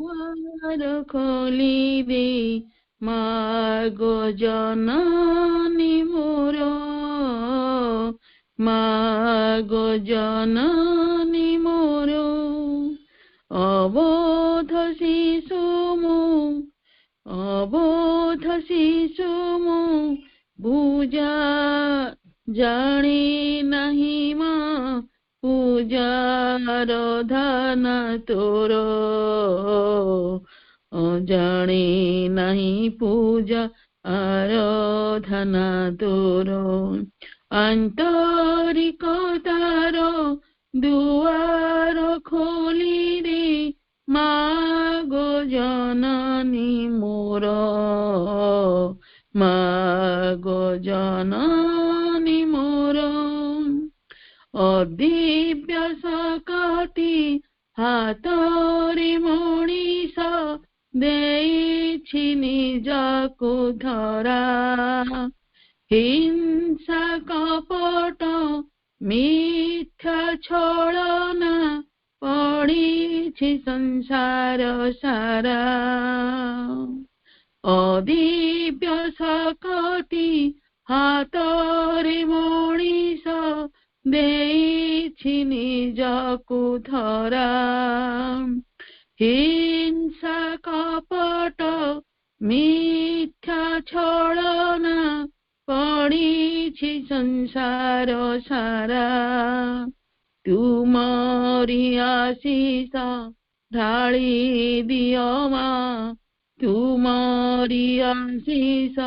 द्वार खोली दे मागो जननी मोर मागो जननी मोर अबोध शिशु मु पूजा जानी नहीं माँ पूजार धन तोर जानी नहीं पूजा आराधना तोर आंतरिक तार दुआर खोली दे मागो जननी मोर मागो जननी मोर अदिव्य सकति हातरे मणिष देइछि निजको धरा हिंसा कपट मिथ्या छलना पड़िछि संसार सारा अदिव्य सकति हातरे मणिष देइछि निजको धरा हिंसा कपट मिथ्या छलना पड़िछि संसार सारा तुमरी आशीष ढाली दियो माँ तुमरी आशीष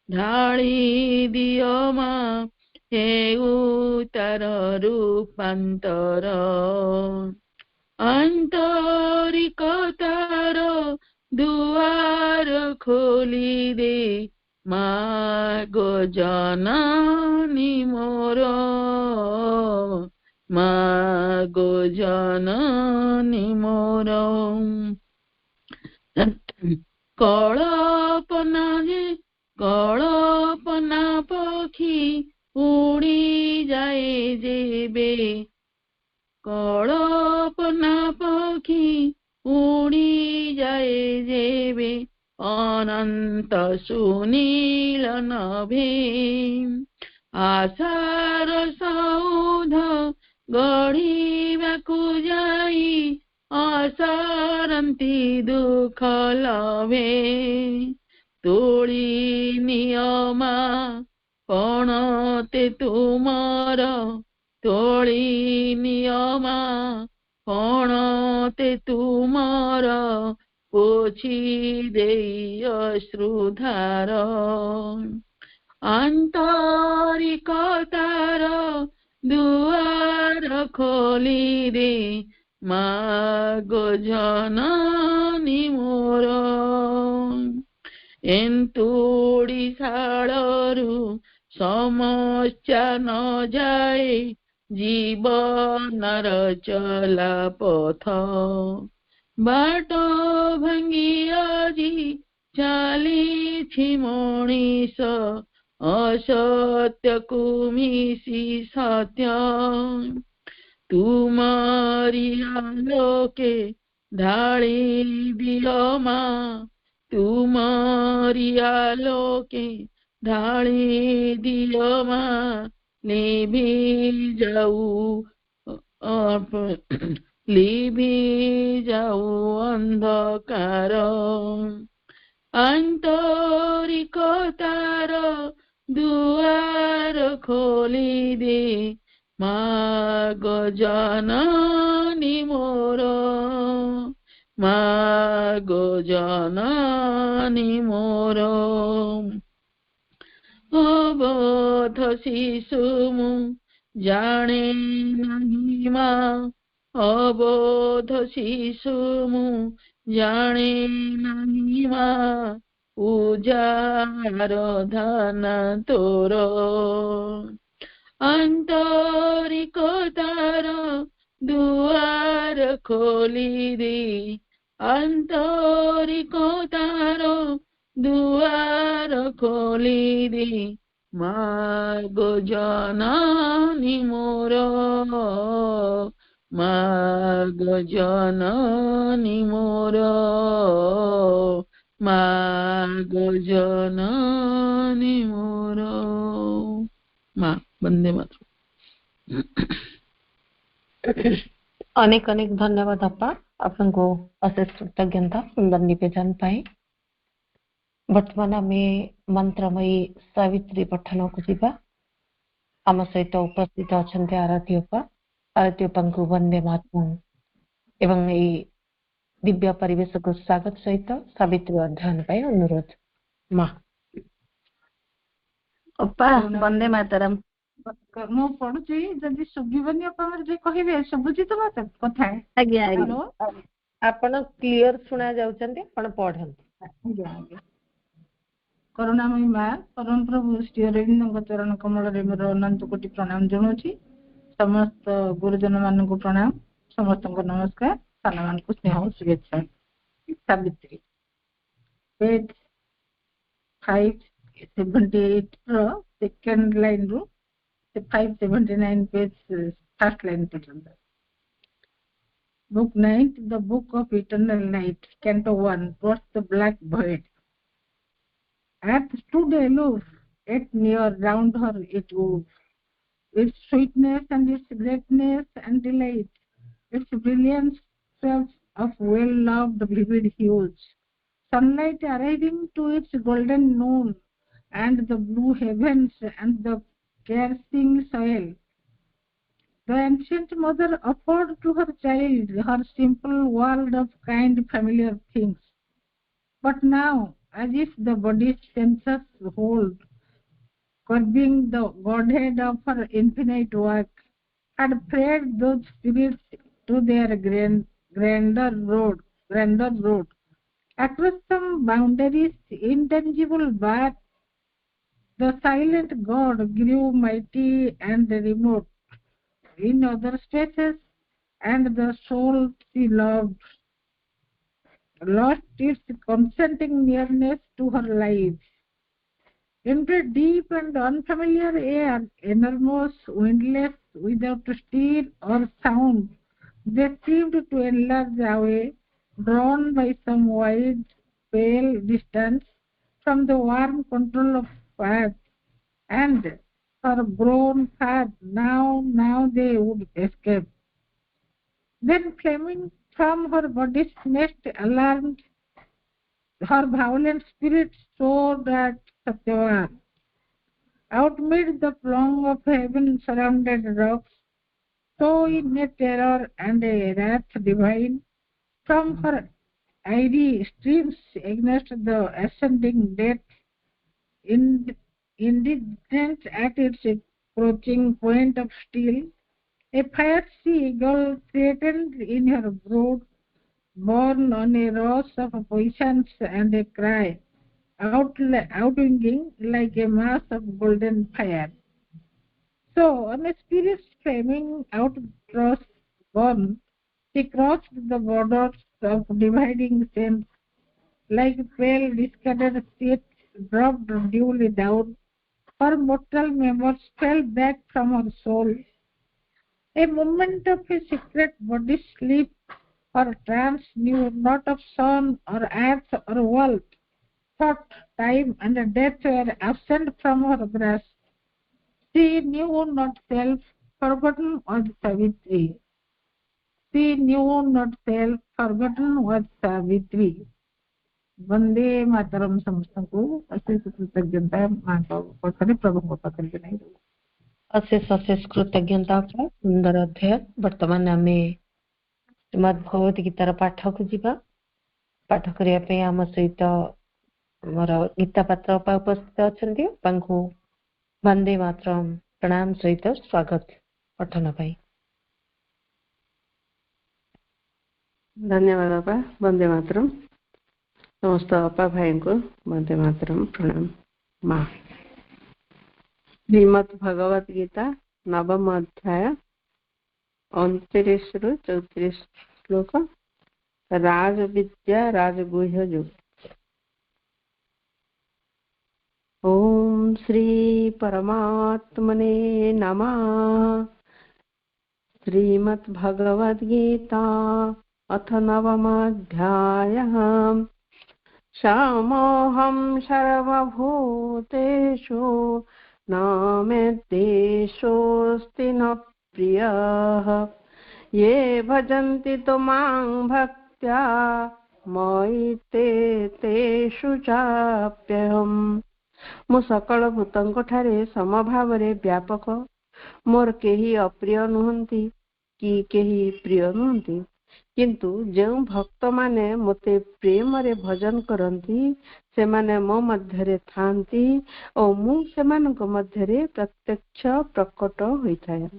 ढाली दियो माँ हेउ तार रूपांतर आंतरिक तार दुआर खोली दे मागो जननी मोर मागो जननी मोर कल्पना पक्षी उड़ी जाए जेबे कल्पना पक्षी उड़ी जाए जेबे अनंत सुनील नभे आशार सौध गढ़िबाकु जाई असरंती दुख लभे तोड़ी नियमा पणते तुमर तोड़ी नियमा पणते तुमर पोछि देई अश्रुधार आंतरिक तार दुआर खोली दे मागो जननी मोर एंतुड़ी शालरू समस्या न जाए जीवनर चला पथ बाट भांगी आजी चालिछि मनीष असत्य को मिशी सत्य तुमारी आलोके ढाली दियो माँ तुमारी आलोके ढाली दियो माँ लिभि जाऊ अंधकार आंतरिक तार दुआर खोली दे मागो जननी मोर मागो जननी मोर अबोध शिशु मु जाने नहीं माँ अबोध शिशु मु जाने नहीं माँ पूजार धन तोर आंतरिक तार दुआर खोली दे आंतरिक तार दुआर खोली दे मागो जननी मोर माग जननी मोर माग जननी मोर माँ वंदे मातरम। अनेक अनेक धन्यवाद अपा आपको अशेष कृतज्ञता सुंदर निवेदन पाई। वर्तमान आम मंत्रमयी सावित्री पठन को जीवा। आम सहित उपस्थित अच्छा आराध्य को वंदे मातरम एवं दिव्य परिवेश को स्वागत सहित सावित्री अध्ययन पाई अनुरोध। माँ अपा वंदे मातरम। ମୁଁ ପଢୁଛି ଯଦି ଶୁଭିବନି ଆପଣ ଯେ କହିବେ ଶୁଭୁଛି ତ ମତେ କଥା। ଆଜ୍ଞା ଆଜ୍ଞା ଆପଣ କ୍ଲିୟର ଶୁଣା ଯାଉଛନ୍ତି ଆପଣ ପଢନ୍ତୁ। କରୁଣାମୟୀ ମା ପରମ ପ୍ରଭୁ ଶ୍ରୀ ଅରବିନ୍ଦଙ୍କ ଚରଣ କମଳରେ ମୋର ଅନନ୍ତ କୋଟି ପ୍ରଣାମ ଜଣାଉଛି। ସମସ୍ତ ଗୁରୁଜନ ମାନଙ୍କୁ ପ୍ରଣାମ, ସମସ୍ତଙ୍କୁ ନମସ୍କାର, ସାନ ମାନଙ୍କୁ ସ୍ନେହ ଶୁଭେଚ୍ଛା। ସାବିତ୍ରୀ ପେଜ 578 ର ସେକେଣ୍ଡ ଲାଇନ ରୁ 579 पेज फर्स्ट लाइन पर्यंत। Book 9 the book of eternal night canto 1 towards the black void. Earth stood aloof, yet near round her it wove, its sweetness and its greatness and delight, its brilliance of well-loved vivid hues. Sunlight arriving to its golden noon, and the blue heavens and the caressing soil. The ancient mother offered to her child her simple world of kind familiar things. But now, as if the body's senses hold, curbing the godhead of her infinite work, had prayed those spirits to their grander road. Across some boundaries, intangible but the silent God grew mighty and remote in other spaces, and the soul she loved lost its consenting nearness to her life. Into a deep and unfamiliar air, enormous, windless, without steer or sound, they seemed to enlarge away, drawn by some wide, pale distance from the warm control of earth, and her grown heart now they would escape. Then flaming from her body's nest, alarmed, her violent spirit soared at Satyavana. Out mid the throng of heaven-surrounded rocks, so in a terror and a wrath divine, from her eyrie streams against the ascending death, indignant at its approaching point of steel, a fierce eagle threatened in her brood, borne on a ross of poisons and a cry, outwinging like a mass of golden fire. So, on a spirit's flaming outburst born, she crossed the borders of dividing sense, like pale discarded seeds dropped duly down. Her mortal members fell back from her soul. A moment of a secret body sleep, her trance knew not of sun or earth or world. Thought, time, and death were absent from her breast. She knew not self, forgotten was Savitri. She knew not self, forgotten was Savitri. Vande Mataram समस्तଙ୍କୁ ଅଶେଷ କୃତଜ୍ଞତା ମାଙ୍କ ପାଖରେ ପ୍ରଭୁଙ୍କ ପାଖରେ ଜଣାଇ ଦେବୁ। अशेष कृतज्ञता सुंदर अध्याय। वर्तमान आम श्रीमद भगवत गीतार पाठ को जीवा। पाठ करने आम सहित मोर गीता पात्र उपस्थित अच्छा वंदे मातरम प्रणाम सहित स्वागत पठन पाई। धन्यवाद अपा। वंदे मातरम। समस्त अपा भाई को वंदे मातरम प्रणाम। माँ श्रीमद् भगवत गीता नवम अध्याय 29 रु 34 श्लोक राज विद्या राजगुह्य योग। ओम श्री परमात्मने नमः। श्रीमद्भगवद्गीता अथ नवमोऽध्यायः। सामोऽहं सर्वभूतेषु न मे द्वेषोऽस्ति न प्रियः। ये भजन्ति तु मां भक्त्या मयि ते तेषु चाप्यहम्। मु सकल भूतଙ୍କ ठारे समभावरे व्यापक। मोर केही अप्रिय नुहंती कि केही प्रिय नुहंती, किंतु जो भक्त माने मते प्रेम रे भजन करंती सेमाने मो मध्यरे थांती और मु सेमानक मध्यरे प्रत्यक्ष प्रकट होइथाय।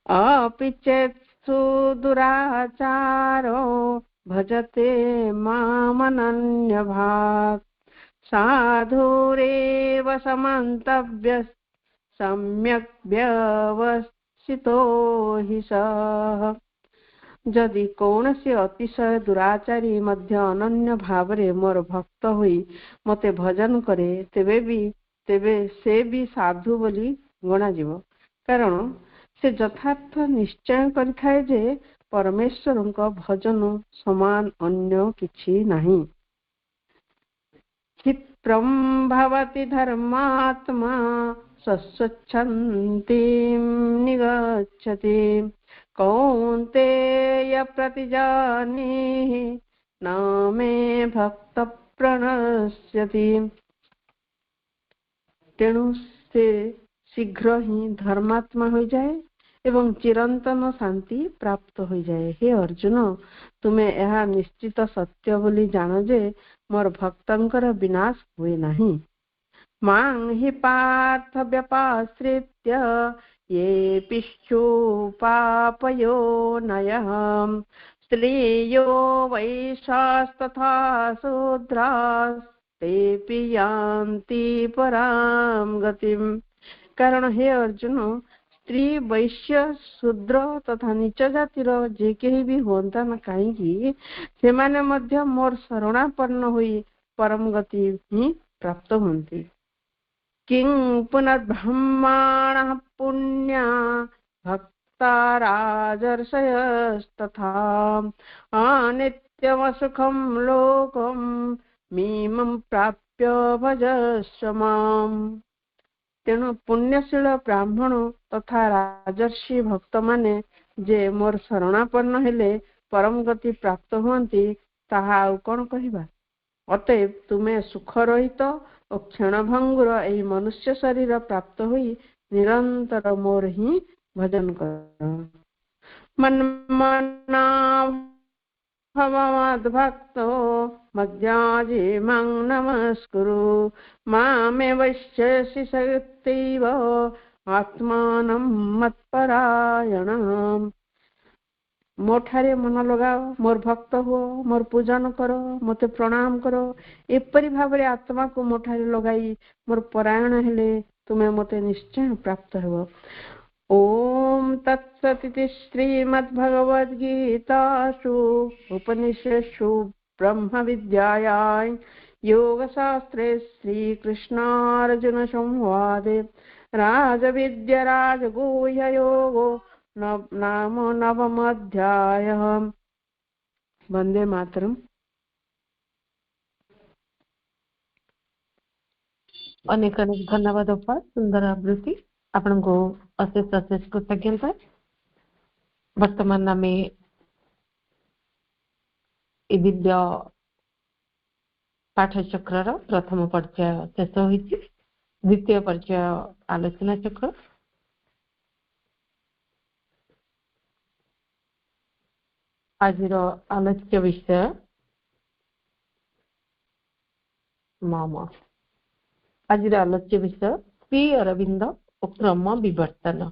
अपि चेत्सु दुराचारो भजते मामनन्यभाक् साधुरेव समन्तव्य सम्यक् व्यवस्थितो हि सः। जदि कौनसी अतिशय दुराचारी मध्य अनन्य भावरे मोर भक्त होई मते भजन करे तेबे से भी साधु बोली गणा जीव, कारण से यथार्थ निश्चय करिथाए जे परमेश्वरଙ୍କ भजन समान अन्य किछि नाही। क्षिप्रं भवति धर्मात्मा स्वच्छन्तिं निगच्छति कौन्तेय प्रतिजानीहि न मे भक्त प्रणश्यति। तेणु से शीघ्र ही धर्मात्मा हो जाए एवं चिरंतन शांति प्राप्त हो जाए। हे अर्जुन, तुम्हें यह निश्चित सत्य बोली जान जे मोर भक्तंकर विनाश हुए नहीं। मां हि पार्थ व्यपाश्रित्य ये पिश्चु पापयो नयः स्त्रियो वैश्यास्तथा शूद्रास्तेऽपि यान्ति परां गतिम्। कारण हे अर्जुन, स्त्री वैश्य शूद्र तथा नीच जातिर जे केही भी हुअंता ना कहीं सेमाने मध्य मोर शरणापन्न हुई परम गति ही प्राप्त हुंती। किं पुनर्ब्रह्माणः पुण्या भक्ता राजर्षयस्तथा अनित्यमसुखं लोकं मीमं प्राप्य भजस्व माम्। तेणु पुण्यशील ब्राह्मण तथा राजर्षि भक्त माने जे मोर शरणापन्न हेले परम गति प्राप्त हुअंती ताहा आउ कोन कहिबा। अतएव तुम्हें सुख रहित और क्षणभंगुर यही मनुष्य शरीर प्राप्त हुई निरंतर मोर ही भजन कर। मन्मना भवमद्भक्तो मद्याजी मां नमस्कुरु मामे वैश्यसि शक्तिव आत्मानं मत्परायणम्। मोठारे मन लगाओ, मोर भक्त हो, मोर पूजन करो, मते प्रणाम करो। एपरि भावरे आत्मा को मोठारे लगाई मोर परायण हेले तुम्हें मते निश्चय प्राप्त हेबो। ओम तत्सदिति श्रीमद्भगवद्गीतासु उपनिषत्सु ब्रह्म विद्यायां योगशास्त्रे श्रीकृष्णार्जुन संवादे राजविद्या राजगुह्य योगो नाम नवमोऽध्यायः। वंदे मातरम। अनेक अनेक धन्यवाद अप्पा, सुंदर आवृत्ति आपण को अशेष अशेष कृतज्ञता। वर्तमान आमे दिव्य पाठचक्र प्रथम पर्याय शेष होइछि। द्वितीय पर्याय आलोचना चक्र। आज आलोच्य विषय मम। आज आलोच्य विषय श्री अरविंद और क्रम विवर्तन।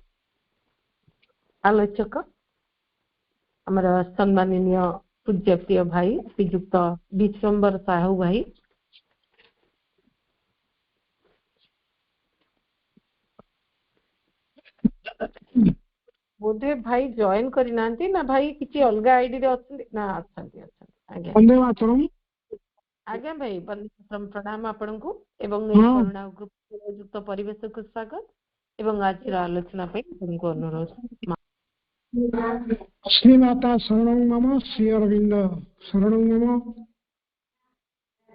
आलोचक आमर सम्माननीय पूज्य प्रिय भाई श्रीयुक्त विश्वम्बर साहू भाई। बोधे भाई जॉइन करना ना भाई किसी अलग आईडी रे ना अच्छा आज्ञा भाई प्रणाम आपण को एवं करुणा ग्रुप युक्त परिवेश को स्वागत एवं आज आलोचना अनुरोध। श्रीमाता शरणं मम श्री अरविंद शरणं मम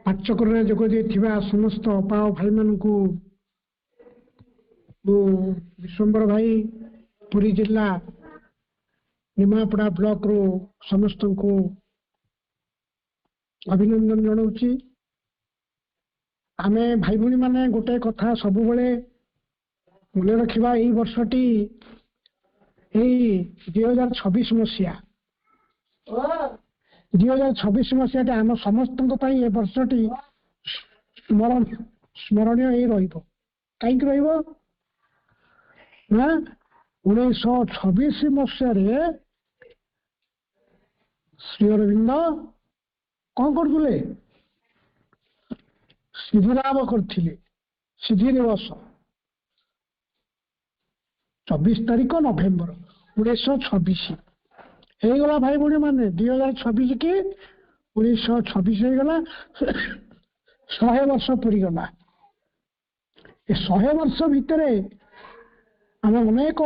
पाठचक्र जोग देथिबा समस्त अपाओ भाई मानकु विश्वंबर भाई पुरी जिला निमापड़ा ब्लॉक रो समस्त को अभिनंदन जनाऊँची। आमे भाई भूणी माने गोटे कथा सब बेले मन रखा यही वर्षटी 2026 मसीहा 2026 मसीहा आम समस्त ए वर्षटी स्मरणीय कहीं ना 1926 मसीह श्री अरविंद कौन करते सिद्धिलाभ करथिले सिद्धि दिवस 24 तारीख नवेम्बर 1926 होगला भाई भाई माने 2026 की 1926 होगला 100 वर्ष पूरीगला। 100 वर्ष भितर आम अनेक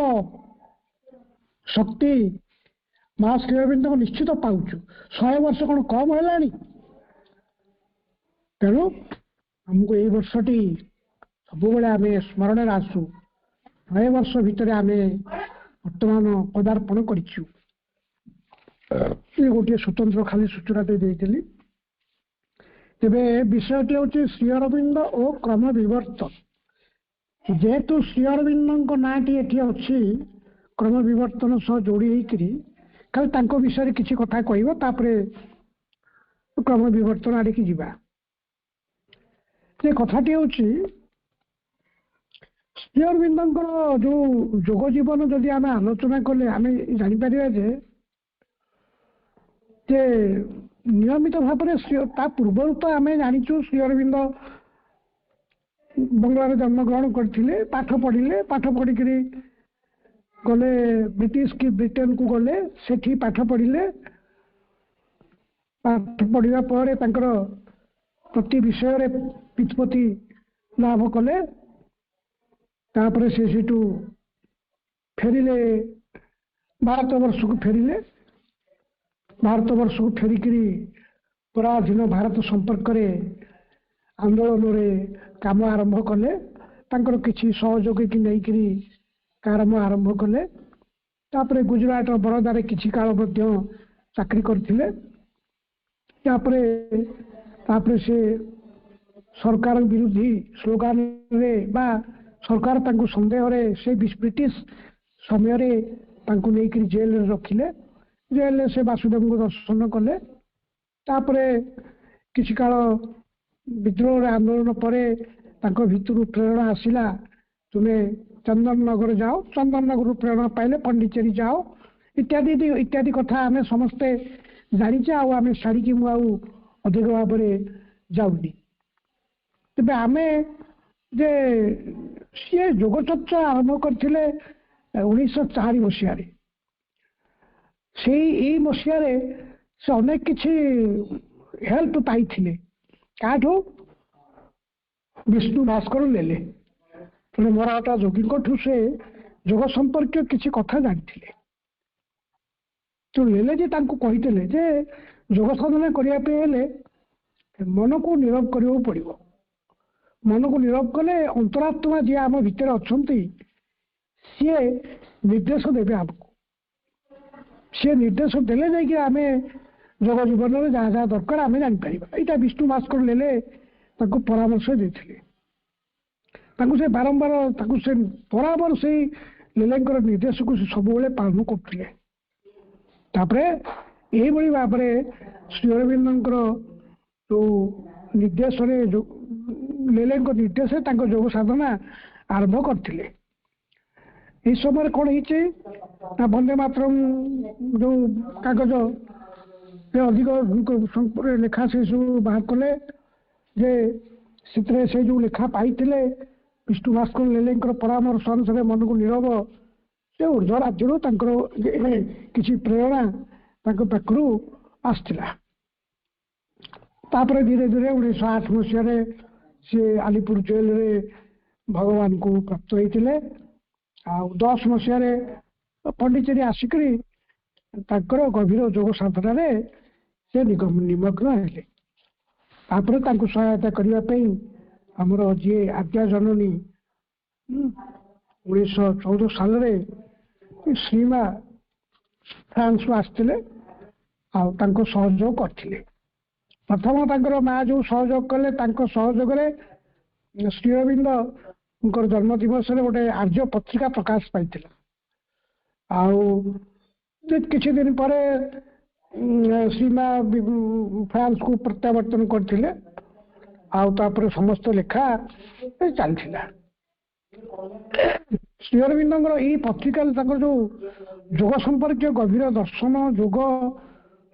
शक्ति माँ श्री अरविंद को निश्चित पाऊचु। 100 वर्ष कौन कम है तेणु आमको यही वर्षटी सब आम स्मरण आसू 100 वर्ष भितर आम बर्तमान पदार्पण करूँ। गोटे स्वतंत्र खाली सूचनाटे देती तेरे विषयटी हूँ श्री अरविंद और क्रम विवर्तन। जेहेतु श्री अरविंद नाटी ये अच्छी क्रम विवर्तन सह जोड़ी खाली विषय किसी कथा कहपर क्रम विवर्तन आड़े की जीवा। कथाटी हूँ श्री अरविंद जो जोग जीवन जदि आम आलोचना कले आम जापर जे नियमित भाव में पूर्व तो आम जाचु श्री अरविंद बंगलार जन्म ग्रहण करते पाठ पढ़िले पाठ पढ़िक गले ब्रिटिश की ब्रिटेन को गले सेठी पाठ पढ़िले पाठ पढ़ा पर प्रति विषय व्युत्पत्ति लाभ कले तापर से सीटू फेरिले भारत वर्ष को फेरिले भारत वर्ष को फेरिक पराधीन भारत संपर्क आंदोलन रे काम आरंभ कले किसी सहयोगी की नहीं काम आरंभ कले तापर गुजरात बड़ोदा किसी काल चाकरी करथिले तापर से सरकार विरोधी स्लोगान रे बा सरकार संदेह से ब्रिटिश समय नहीं जेल रखिले जेल से वासुदेव को दर्शन कले तापर किसी काल विद्रोह आंदोलन पर भितर प्रेरणा आसला तुम्हें चंदन नगर जाओ चंदन नगर प्रेरणा पाइले पंडिचेरी जाओ इत्यादि इत्यादि कथा आम समस्ते जाचे आम छाड़ी अधिक भाव में जाऊनी। तेज आम जे सी जोग चर्चा आरंभ करते 1904 मसीह से मसीह से अनेक किसी हेल्प पाई काठू विष्णु भास्कर लेले तेरे मराठा जोगी से जोग संपर्क किसी कथा जानी तो लेले जे कही जे जोग साधना करने मन को नीरव करने पड़ो मन को नीरव कले अंतरात्मा जी आम भितर अच्छा सी निर्देश देवे आमको सी निर्देश देले जाकि आम जोग जीवन में जहाँ जहाँ दरकार आम जापर यहाँ विष्णु भास्कर लेले परामर्श देते से बारंबार से बराबर से लेले निर्देश को सब पालन करते यही भाव में श्री अरविंद जो निर्देश लेले निर्देश जोग साधना आरंभ करते इस समय कौन हो वंदे मातरम जो कागज अधिक लेखा से सब बाहर कले जे से जो लेखा पाई विष्णु भास्कर लेले परामर्श अनुसार मन को नीरव से ऊर्ध राज्य किसी प्रेरणा पाखु आसला धीरे धीरे 1908 मसीह सी आलिपुर जेल रे भगवान को प्राप्त होते 10 मसीह ପଣ୍ଡିଚେରୀ ଆସିକରି ତାଙ୍କର ଗଭୀର ଯୋଗ ସାଧନାରେ ସେ ନିମଗ୍ନ ହେଲେ। ତାପରେ ତାଙ୍କୁ ସହାୟତା କରିବା ପାଇଁ ଆମର ଯିଏ ଆଦ୍ୟା ଜନନୀ 1914 ସାଲରେ ଶ୍ରୀମା ଫ୍ରାନ୍ସରୁ ଆସିଥିଲେ ଆଉ ତାଙ୍କୁ ସହଯୋଗ କରିଥିଲେ। ପ୍ରଥମ ତାଙ୍କର ମା ଯୋଉ ସହଯୋଗ କଲେ, ତାଙ୍କ ସହଯୋଗରେ ଶ୍ରୀ ଅରବିନ୍ଦଙ୍କର ଜନ୍ମ ଦିବସରେ ଗୋଟେ ଆର୍ଯ୍ୟ ପତ୍ରିକା ପ୍ରକାଶ ପାଇଥିଲା। ଆଉ କିଛି ଦିନ ପରେ ଶ୍ରୀମା ଫ୍ରାନ୍ସକୁ ପ୍ରତ୍ୟାବର୍ତ୍ତନ କରିଥିଲେ ଆଉ ତାପରେ ସମସ୍ତ ଲେଖା ଚାଲିଥିଲା। ଶ୍ରୀ ଅରବିନ୍ଦଙ୍କର ଏଇ ପତ୍ରିକାରେ ତାଙ୍କର ଯୋଉ ଯୋଗ ସମ୍ପର୍କୀୟ ଗଭୀର ଦର୍ଶନ, ଯୋଗ,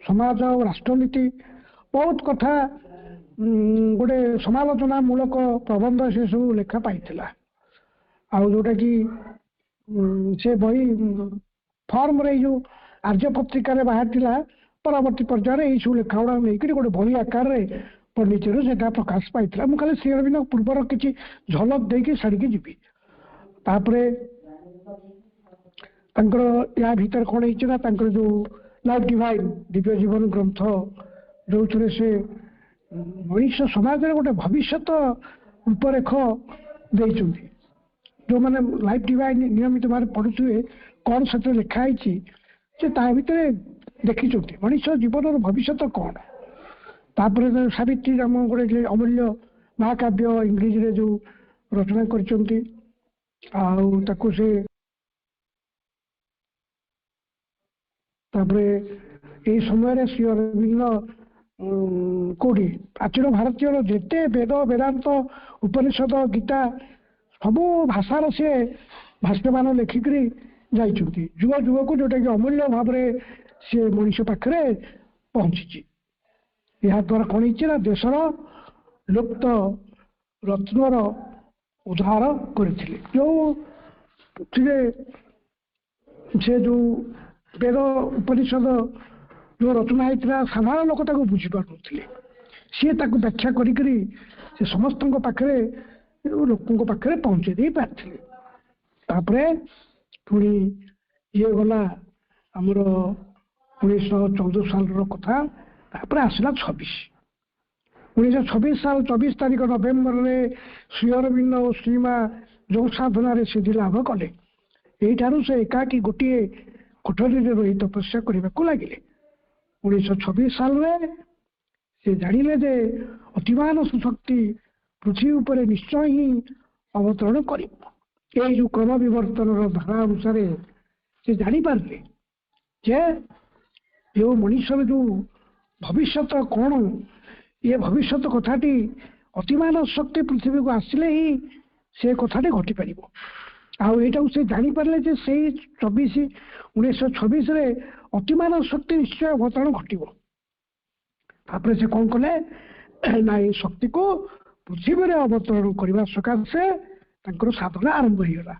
ସମାଜ ଆଉ ରାଷ୍ଟ୍ରନୀତି ବହୁତ କଥା ଗୋଟେ ସମାଲୋଚନା ମୂଳକ ପ୍ରବନ୍ଧ ସେ ସବୁ ଲେଖା ପାଇଥିଲା। ଆଉ ଯୋଉଟା କି ସେ ବହି ଫର୍ମରେ ଏଇ ଯୋଉ ଆର୍ଯ୍ୟ ପତ୍ରିକାରେ ବାହାରିଥିଲା, ପରବର୍ତ୍ତୀ ପର୍ଯ୍ୟାୟରେ ଏଇ ସବୁ ଲେଖା ଗୁଡାକ ନେଇକରି ଗୋଟେ ବହି ଆକାରରେ ପଣ୍ଡିଚେରୀରୁ ସେଟା ପ୍ରକାଶ ପାଇଥିଲା। ମୁଁ ଖାଲି ଶ୍ରୀ ଅରବିନ୍ଦ ପୂର୍ବର କିଛି ଝଲକ ଦେଇକି ଛାଡ଼ିକି ଯିବି। ତାପରେ ତାଙ୍କର ୟା ଭିତରେ କଣ ହେଇଛି ନା, ତାଙ୍କର ଯୋଉ ଲାଇଫ୍ ଡିଭାଇନ୍ ଦିବ୍ୟ ଜୀବନ ଗ୍ରନ୍ଥ, ଯୋଉଥିରେ ସେ ମଣିଷ ସମାଜରେ ଗୋଟେ ଭବିଷ୍ୟତ ରୂପରେଖ ଦେଇଛନ୍ତି। ଯୋଉମାନେ ଲାଇଫ୍ ଡିଭାଇନ୍ ନିୟମିତ ଭାବରେ ପଢୁଥିବେ, କଣ ସେଥିରେ ଲେଖା ହେଇଛି ଯେ ତା ଭିତରେ ଦେଖିଛନ୍ତି ମଣିଷ ଜୀବନର ଭବିଷ୍ୟତ କଣ। ତାପରେ ସାବିତ୍ରୀ ରାମ ଗୋଟେ ଅମୂଲ୍ୟ ମହାକାବ୍ୟ ଇଂରେଜୀରେ ଯୋଉ ରଚନା କରିଛନ୍ତି, ଆଉ ତାକୁ ସେ ତାପରେ ଏଇ ସମୟରେ ଶ୍ରୀ ଅରବିନ୍ଦ କୋଉଠି ପ୍ରାଚୀନ ଭାରତୀୟର ଯେତେ ବେଦ, ବେଦାନ୍ତ, ଉପନିଷଦ, ଗୀତା ସବୁ ଭାଷାର ସେ ଭାଷ୍ୟମାନ ଲେଖିକରି ଯାଇଛନ୍ତି ଯୁଗ ଯୁଗକୁ, ଯୋଉଟାକି ଅମୂଲ୍ୟ ଭାବରେ ସେ ମଣିଷ ପାଖରେ ପହଞ୍ଚିଛି। ଏହା ଦ୍ୱାରା କଣ ହେଇଛି ନା, ଦେଶର ଲୁପ୍ତ ରତ୍ନର ଉଦ୍ଧାର କରିଥିଲେ। ଯୋଉ ସେ ଯୋଉ ବେଦ ଉପନିଷଦ ଯୋଉ ରଚନା ହେଇଥିଲା, ସାଧାରଣ ଲୋକ ତାକୁ ବୁଝିପାରୁନଥିଲେ, ସିଏ ତାକୁ ବ୍ୟାଖ୍ୟା କରିକରି ସେ ସମସ୍ତଙ୍କ ପାଖରେ ଲୋକଙ୍କ ପାଖରେ ପହଞ୍ଚେଇ ଦେଇ ପାରିଥିଲେ। ତାପରେ ପୁଣି ଇଏ ଗଲା ଆମର 1914 ସାଲର କଥା। ତାପରେ ଆସିଲା 1926 ସାଲ 24 ତାରିଖ ନଭେମ୍ବରରେ ଶ୍ରୀ ଅରବିନ୍ଦ ଓ ଶ୍ରୀମା ଯୋଗ ସାଧନାରେ ସିଦ୍ଧି ଲାଭ କଲେ। ଏଇଠାରୁ ସେ ଏକାକି ଗୋଟିଏ କୋଠରୀରେ ରହି ତପସ୍ୟା କରିବାକୁ ଲାଗିଲେ। 1926 ସାଲରେ ସେ ଜାଣିଲେ ଯେ ଅତିମାନ ଶକ୍ତି ପୃଥିବୀ ଉପରେ ନିଶ୍ଚୟ ହିଁ ଅବତରଣ କରିବ। ଏଇ ଯୋଉ କ୍ରମ ବିବର୍ତ୍ତନର ଧାରା ଅନୁସାରେ ସେ ଜାଣିପାରିଲେ ଯେ ଯୋଉ ମଣିଷର ଯୋଉ ଭବିଷ୍ୟତ କଣ, ଏ ଭବିଷ୍ୟତ କଥାଟି ଅତିମାନ ଶକ୍ତି ପୃଥିବୀକୁ ଆସିଲେ ହିଁ ସେ କଥାଟି ଘଟିପାରିବ। ଆଉ ଏଇଟାକୁ ସେ ଜାଣିପାରିଲେ ଯେ ସେଇ 1926ରେ ଅତିମାନ ଶକ୍ତି ନିଶ୍ଚୟ ଅବତରଣ ଘଟିବ। ତାପରେ ସେ କଣ କଲେ ନା, ଏଇ ଶକ୍ତିକୁ ପୃଥିବୀରେ ଅବତରଣ କରିବା ସକାଶେ ତାଙ୍କର ସାଧନା ଆରମ୍ଭ ହେଇଗଲା।